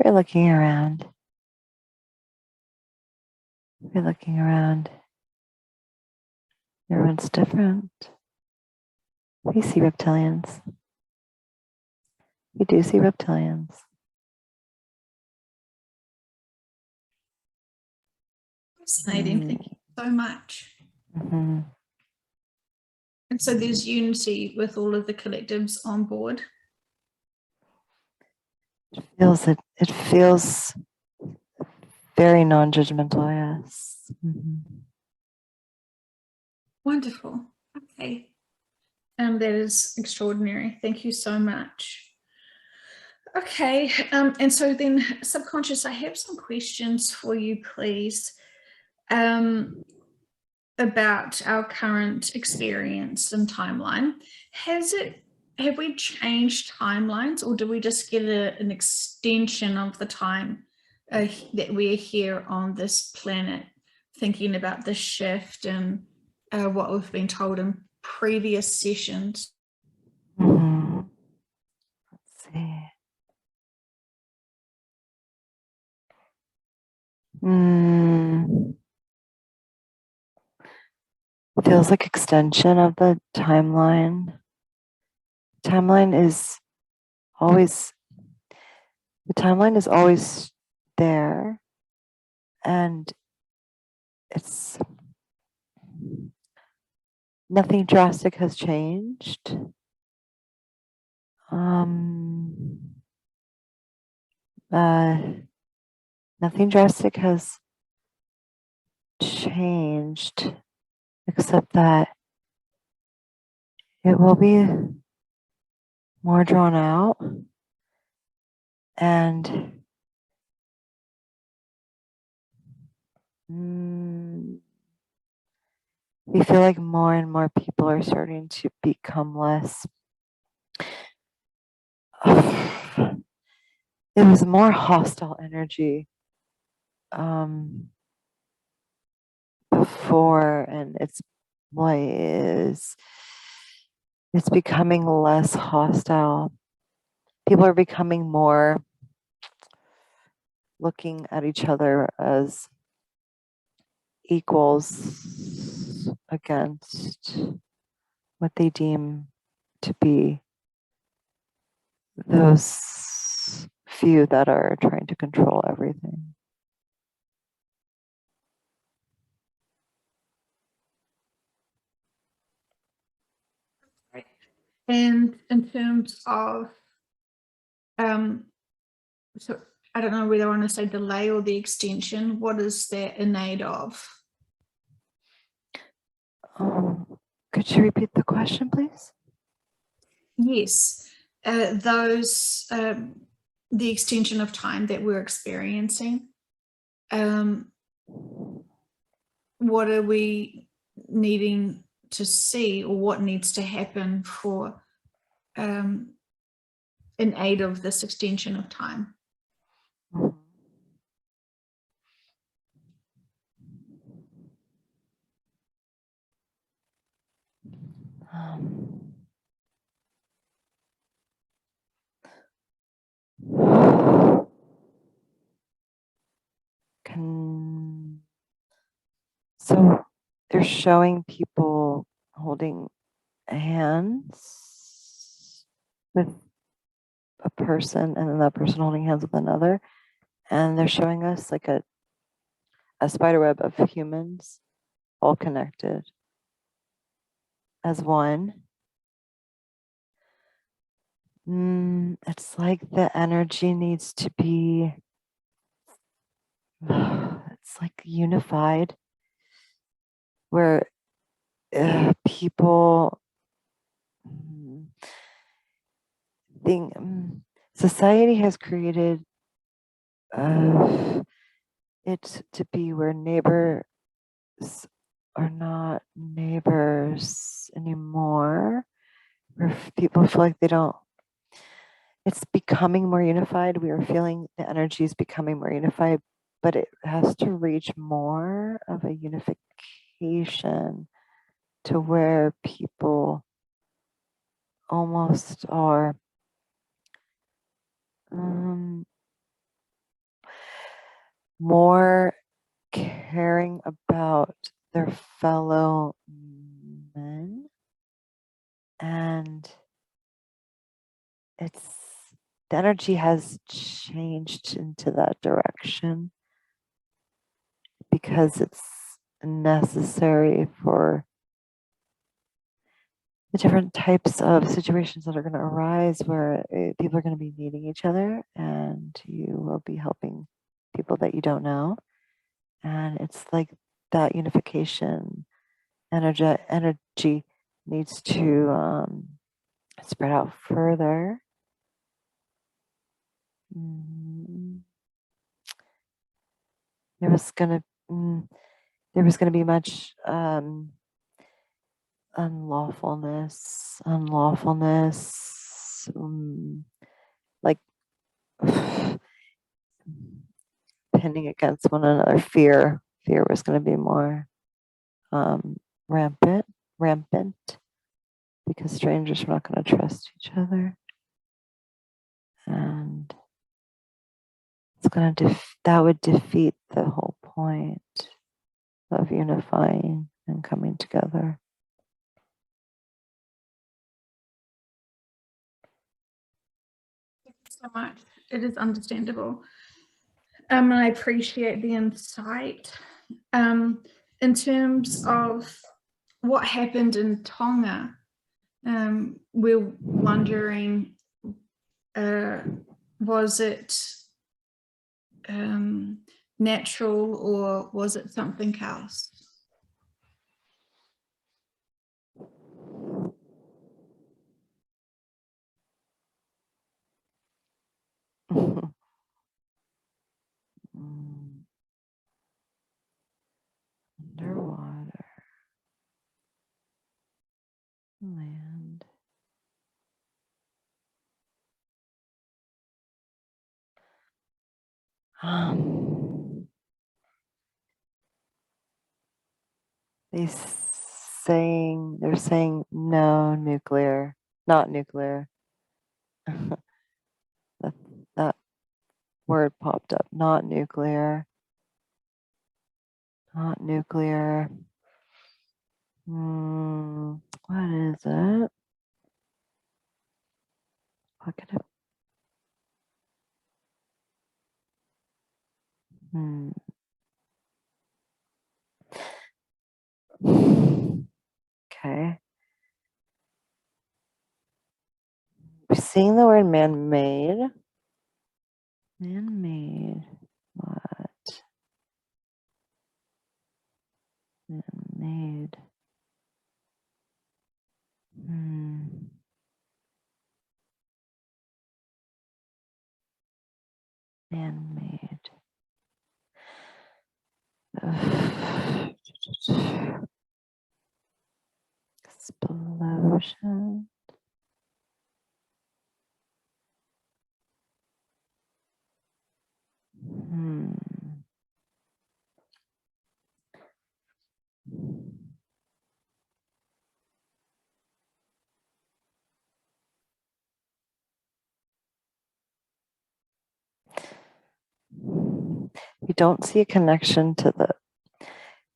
We're looking around. We're looking around. Everyone's different. We see reptilians. We do see reptilians.
Fascinating. Thank you so much. And so there's unity with all of the collectives on board.
It feels very non-judgmental, yes.
Wonderful. Okay. That is extraordinary. Thank you so much. Okay, and so then subconscious, I have some questions for you, please, about our current experience and timeline. Have we changed timelines, or do we just get an extension of the time that we're here on this planet, thinking about the shift and what we've been told in previous sessions?
Mhm. Let's see. Feels like extension of the timeline. Timeline is always the timeline is always there, and it's nothing drastic has changed. Nothing drastic has changed except that it will be more drawn out, and we feel like more and more people are starting to become less. It was more hostile energy before, and it's becoming less hostile. People are becoming more looking at each other as equals against what they deem to be those few that are trying to control everything.
And in terms of, so I don't know whether I want to say delay or the extension, what is that in aid of?
Could you repeat the question, please?
Yes, the extension of time that we're experiencing. What are we needing to see, or what needs to happen for in aid of this extension of time?
So they're showing people holding hands with a person, and then that person holding hands with another, and they're showing us like a spider web of humans all connected as one. It's like the energy needs to be, it's like unified, where people think society has created it to be where neighbors are not neighbors anymore, where people feel like they don't. It's becoming more unified. We are feeling the energy is becoming more unified, but it has to reach more of a unification to where people almost are more caring about their fellow men, and the energy has changed into that direction because it's necessary for the different types of situations that are going to arise where people are going to be needing each other, and you will be helping people that you don't know. And it's like that unification energy needs to spread out further. there was gonna be much unlawfulness, like pinning against one another. Fear was going to be more rampant, because strangers were not going to trust each other, and it's going to that would defeat the whole point of unifying and coming together.
Thank you so much. It is understandable. And I appreciate the insight. In terms of what happened in Tonga, we're wondering, was it natural or was it something else?
Underwater land. They're saying no nuclear, not nuclear. that word popped up, not nuclear. Not nuclear. What is it? What could it? Okay. We're seeing the word man-made. Man-made. What? Man-made. Man-made. Explosion. We don't see a connection to the.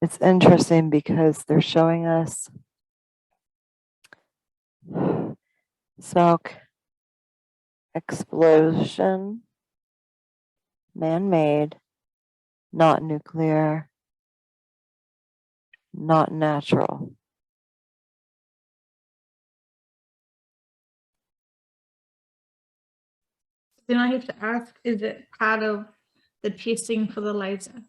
It's interesting because they're showing us smoke, explosion, man-made, not nuclear, not natural.
Then I have to ask, is it part of the testing for the laser?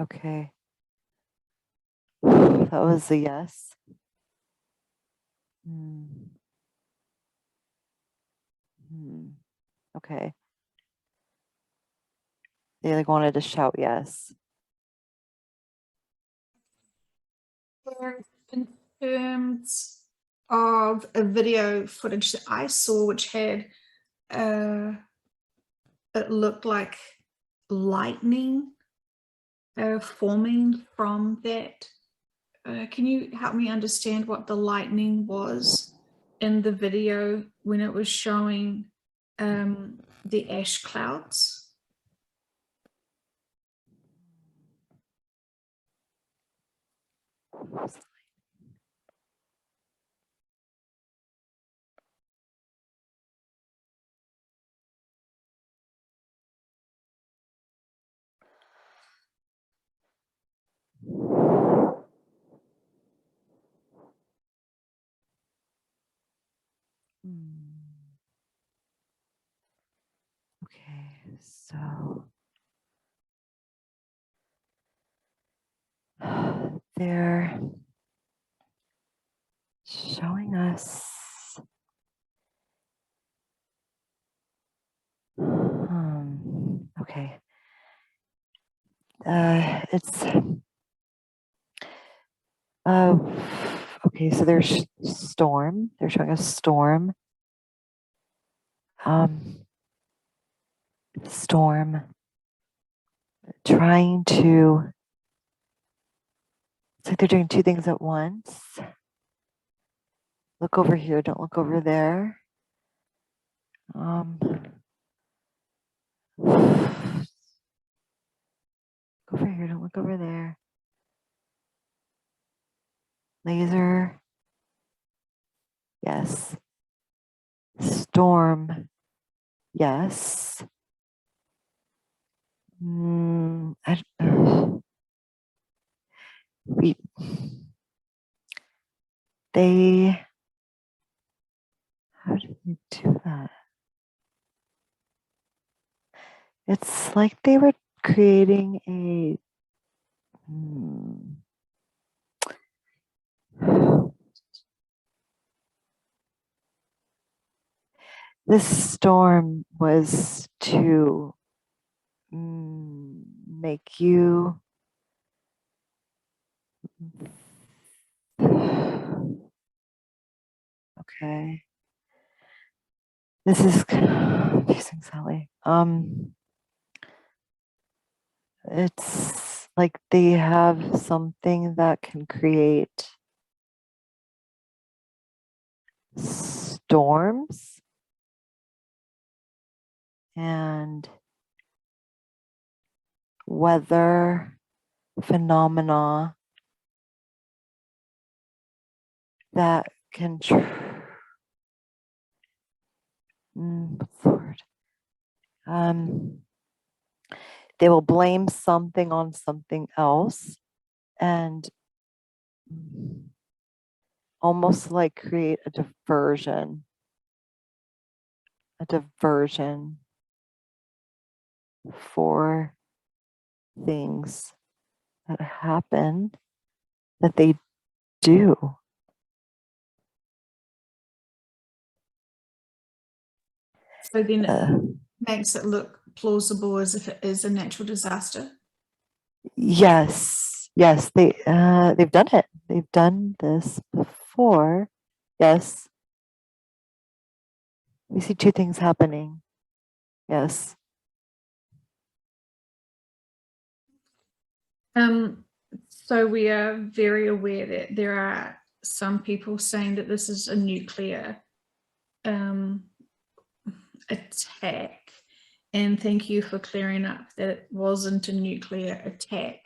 Okay. That was a yes. Okay. They wanted to shout yes.
In terms of a video footage that I saw, which had it looked like lightning forming from that. Can you help me understand what the lightning was in the video when it was showing the ash clouds?
Okay, so there showing us okay. It's okay, so there's storm. They're showing us storm. Storm trying to, it's like they're doing two things at once. Look over here, don't look over there. Look over here, don't look over there. Laser. Yes. Storm. Yes. They, how did they do that? It's like they were creating a, this storm was to make you okay. This is confusing, Sally. It's like they have something that can create storms and weather phenomena that can what's the word? They will blame something on something else and almost like create a diversion for things that happen that they do.
So then it makes it look plausible as if it is a natural disaster.
Yes, they've done it. They've done this before. Yes. We see two things happening. Yes.
So we are very aware that there are some people saying that this is a nuclear attack. And thank you for clearing up that it wasn't a nuclear attack,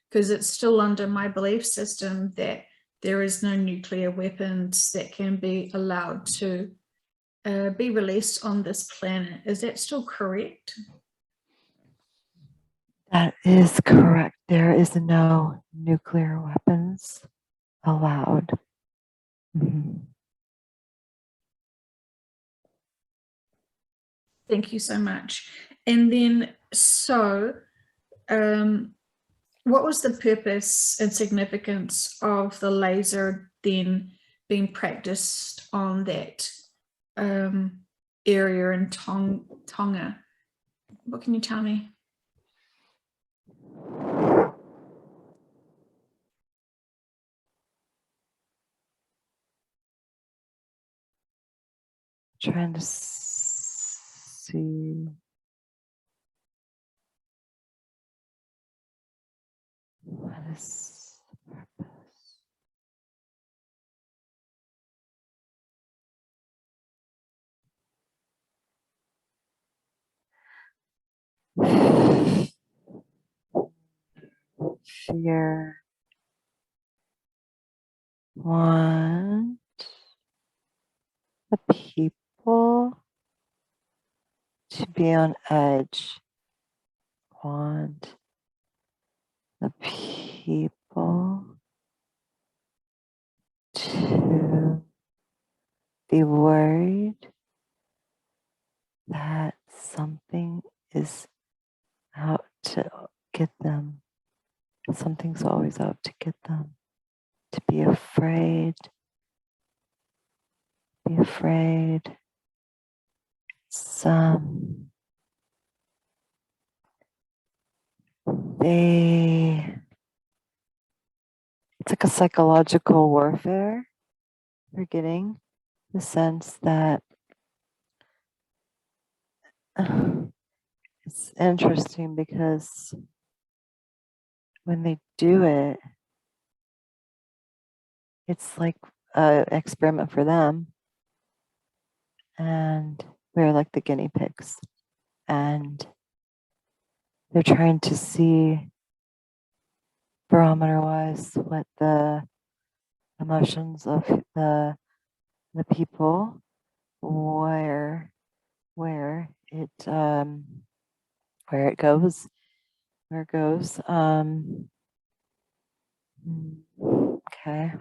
because it's still under my belief system that there is no nuclear weapons that can be allowed to be released on this planet. Is that still correct?
That is correct. There is no nuclear weapons allowed.
Thank you so much. And then, so what was the purpose and significance of the laser then being practiced on that area in Tonga? What can you tell me?
Trying to see what is the purpose. Fear. Want the people to be on edge. Want the people to be worried that something is out to get them. Something's always out to get them. To be afraid be afraid. It's like a psychological warfare. We're getting the sense that it's interesting because when they do it, it's like an experiment for them. And we're like the guinea pigs. And they're trying to see barometer-wise what the emotions of the people, where it goes. Okay.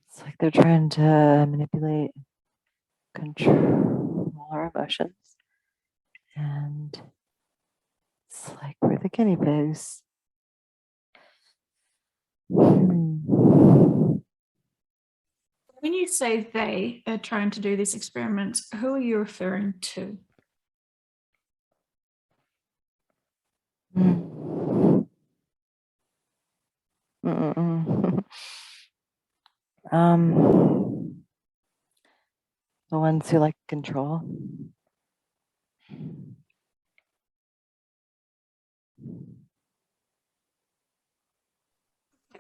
It's like they're trying to manipulate, control our emotions. And it's like we're the guinea pigs.
When you say they are trying to do these experiments, who are you referring to?
The ones who like control.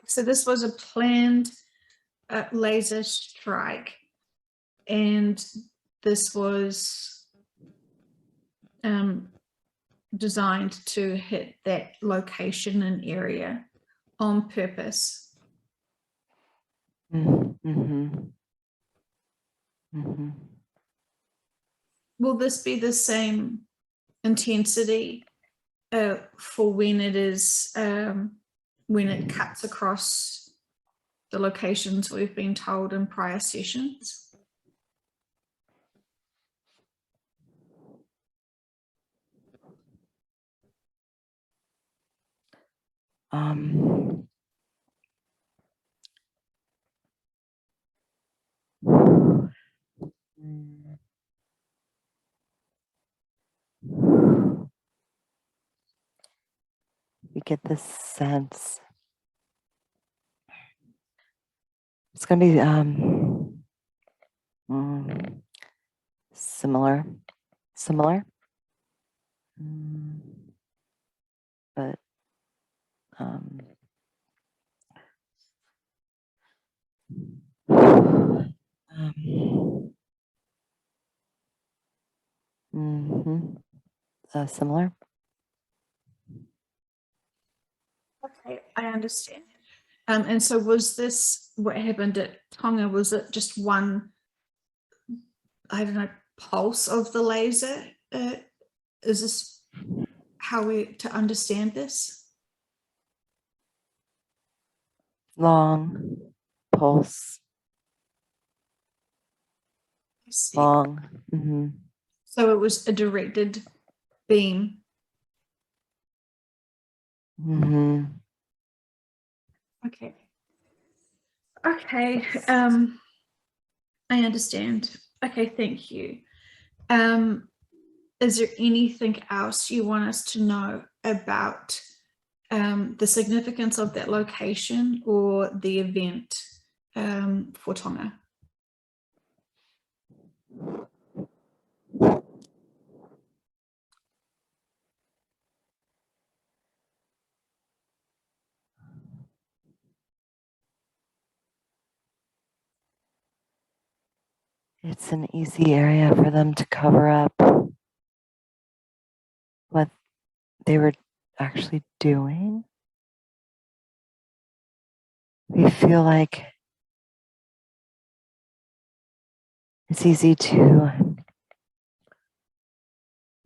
So this was a planned laser strike, and this was designed to hit that location and area on purpose. Will this be the same intensity for when it is when it cuts across the locations we've been told in prior sessions?
We get this sense it's going to be similar, but similar.
Okay, I understand. And so was this what happened at Tonga? Was it just one, I don't know, pulse of the laser? Is this how we to understand this?
Long pulse.
I see.
Long.
So it was a directed beam. Okay. Okay. I understand. Okay, thank you. Is there anything else you want us to know about the significance of that location or the event for Tonga?
It's an easy area for them to cover up what they were actually doing. We feel like it's easy to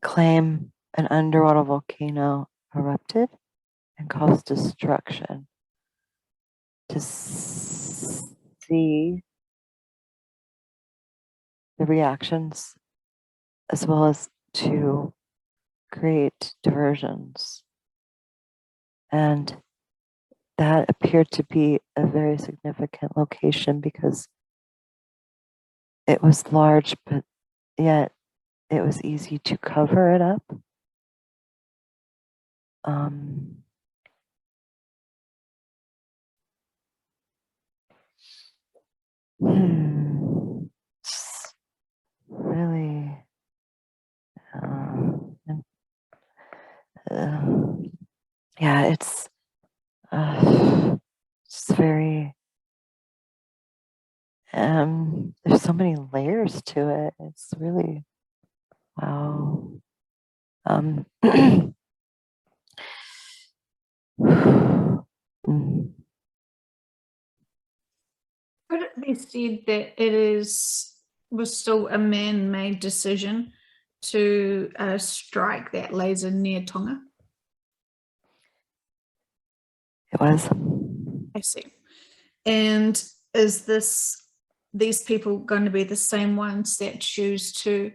claim an underwater volcano erupted and caused destruction. To see the reactions as well as to create diversions. And that appeared to be a very significant location because it was large, but yet it was easy to cover it up. It's really, yeah, it's very, there's so many layers to it. It's really, wow.
Could it be said that was still a man-made decision to strike that laser near Tonga?
It was.
I see. And is these people going to be the same ones that choose to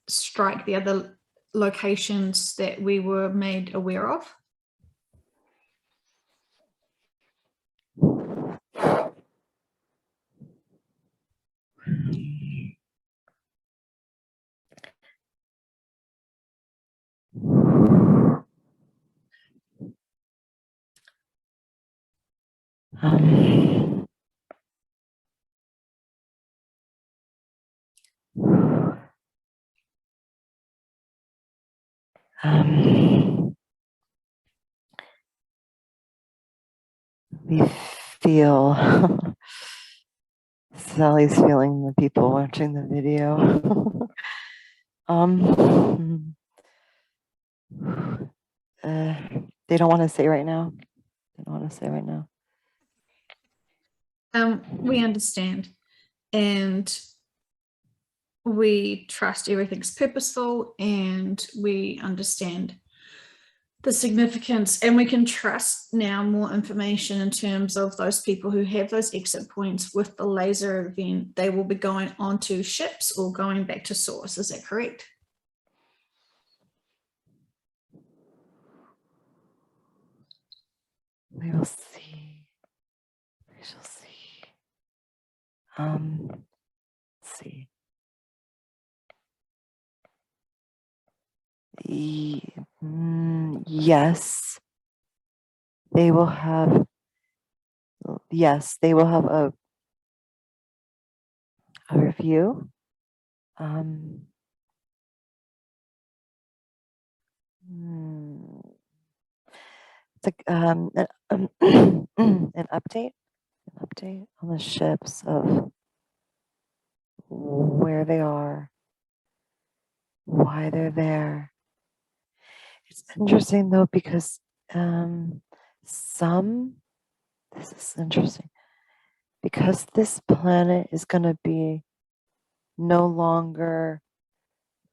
strike the other locations that we were made aware of?
We feel, Sally's feeling the people watching the video. They don't want to say right now. They don't want to say right now.
We understand, and we trust everything's purposeful, and we understand the significance, and we can trust now more information in terms of those people who have those exit points with the laser event. They will be going onto ships or going back to source. Is that correct?
We will see. We shall see. Let's see. Yes, they will have. Yes, they will have a review. It's like an update on the ships of where they are, why they're there. It's interesting though, because this is interesting, because this planet is going to be no longer,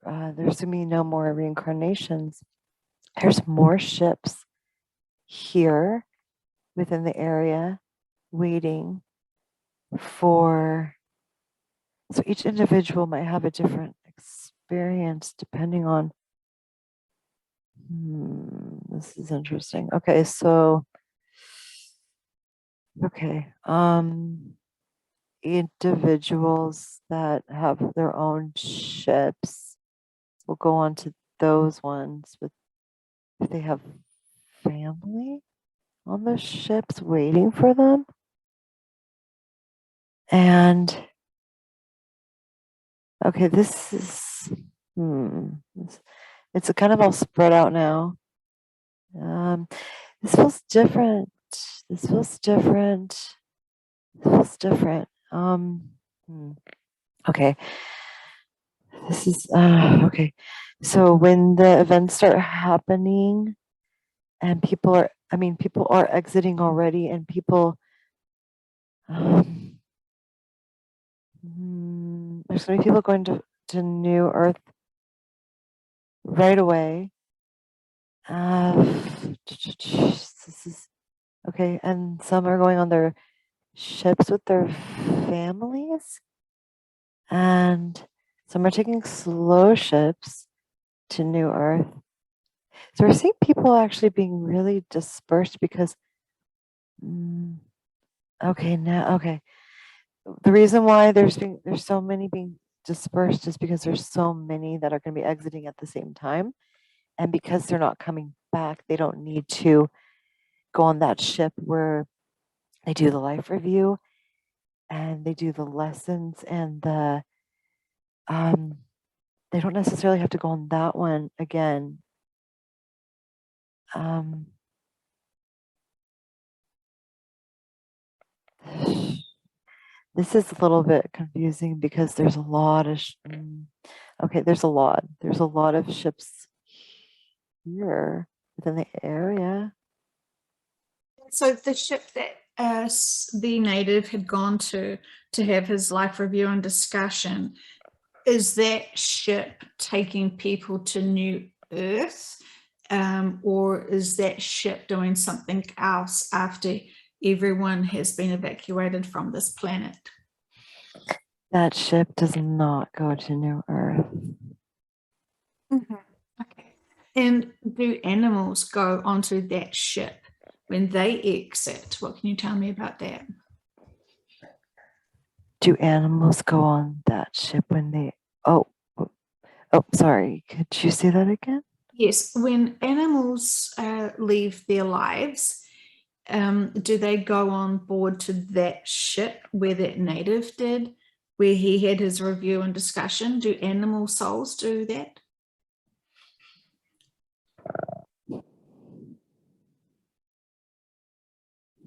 there's going to be no more reincarnations. There's more ships here within the area waiting for, so each individual might have a different experience depending on, this is interesting. Okay, so, okay, individuals that have their own ships will go on to those ones with, if they have family on the ships waiting for them. And okay, this is, it's kind of all spread out now. This feels different. This feels different. This feels different. Okay. This is, okay. So when the events start happening and people are exiting already, and people, there's going to be people going to New Earth right away. This is okay, and some are going on their ships with their families, and some are taking slow ships to New Earth. So we're seeing people actually being really dispersed because, okay, the reason why there's so many being dispersed is because there's so many that are going to be exiting at the same time. And because they're not coming back, they don't need to go on that ship where they do the life review and they do the lessons and they don't necessarily have to go on that one again. This is a little bit confusing because there's a lot of okay, there's a lot of ships here within the area.
So the ship that the native had gone to have his life review and discussion, is that ship taking people to New Earth, or is that ship doing something else after everyone has been evacuated from this planet?
That ship does not go to New Earth.
Okay. And do animals go onto that ship when they exit? What can you tell me about that?
Do animals go on that ship when they, oh, sorry. Could you say that again?
Yes, when animals leave their lives, do they go on board to that ship where that native did, where he had his review and discussion? Do animal souls do that?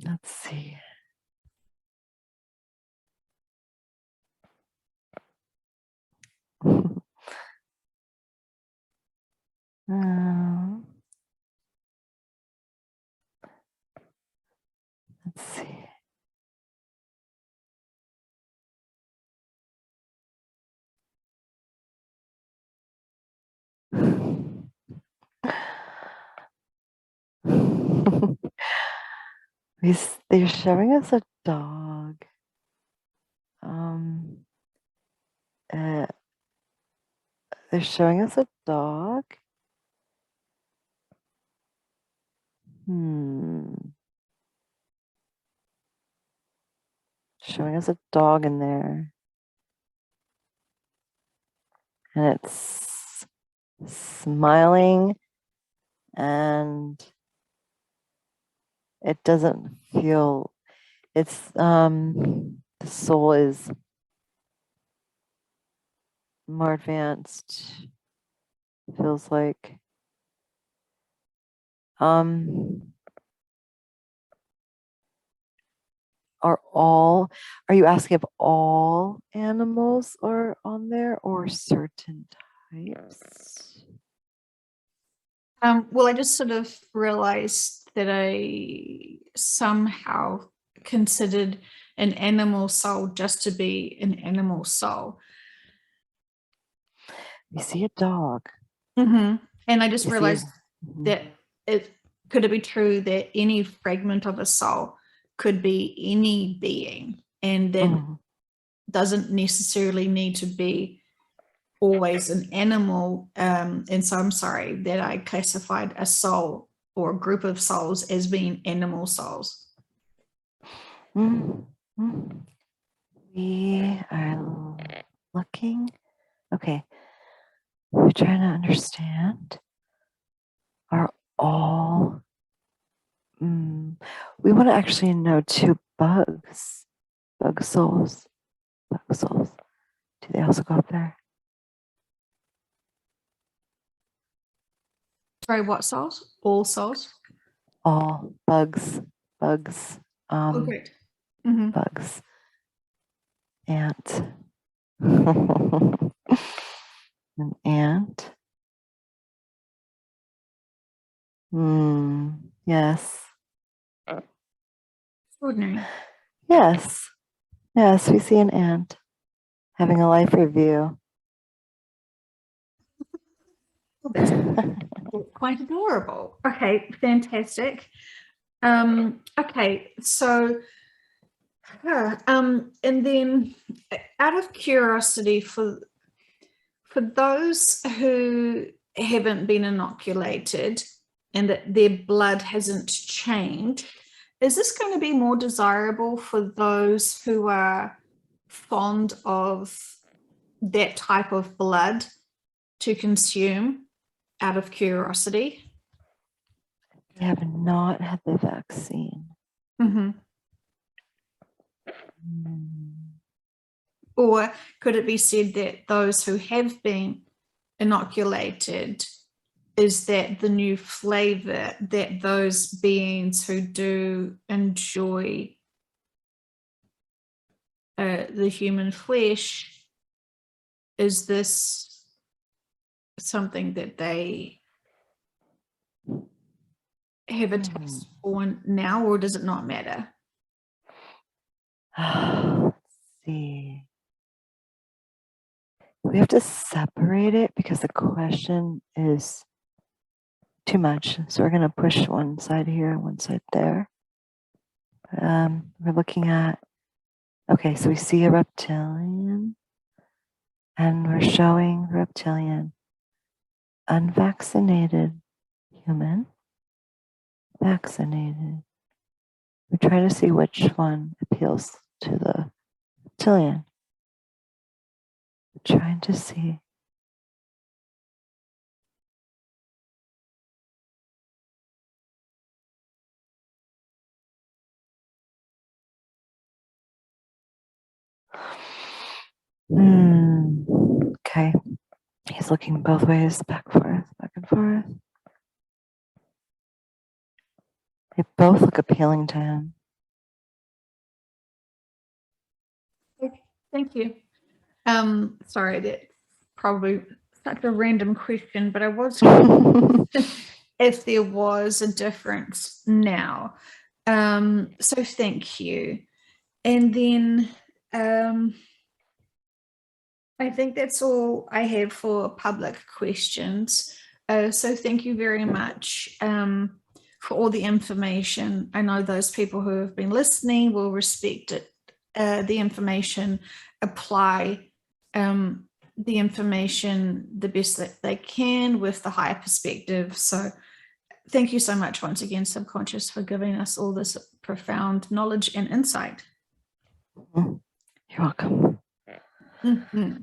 Let's see. Let's see. They're showing us a dog. They're showing us a dog. Showing us a dog in there. And it's smiling and it doesn't feel, it's, the soul is more advanced, feels like. Are you asking if all animals are on there or certain types?
Well, I just sort of realized that I somehow considered an animal soul just to be an animal soul.
We see a dog.
And I just
You see
realized that could it be true that any fragment of a soul could be any being, and that doesn't necessarily need to be always an animal. And so I'm sorry that I classified a soul or a group of souls as being animal souls.
We are looking. Okay. We're trying to understand. Are all. We want to actually know two bug souls. Bug souls. Do they also go up there?
Sorry, what souls? All souls?
All bugs.
Oh, great.
Bugs. Ant. An ant. Yes.
Extraordinary.
Yes. Yes, we see an ant having a life review.
That's quite adorable. Okay, fantastic. Okay, so and then out of curiosity, for those who haven't been inoculated and that their blood hasn't changed, is this going to be more desirable for those who are fond of that type of blood to consume out of curiosity?
They have not had the vaccine.
Mm-hmm.
Mm.
Or could it be said that those who have been inoculated, is that the new flavor that those beings who do enjoy the human flesh, is this something that they have a taste for now, or does it not matter?
Let's see. We have to separate it because the question is too much. So we're going to push one side here and one side there. We're looking at, okay, so we see a reptilian and we're showing reptilian, unvaccinated human, vaccinated. We're trying to see which one appeals to the reptilian. We're trying to see. Okay. He's looking both ways, back and forth. They both look appealing to him.
Thank you. Sorry, that's probably such a random question, but I was if there was a difference now. So thank you. And then I think that's all I have for public questions. So thank you very much for all the information. I know those people who have been listening will respect it, the information, apply the information the best that they can with the higher perspective. So thank you so much once again, Subconscious, for giving us all this profound knowledge and insight.
You're welcome.
Mm-hmm.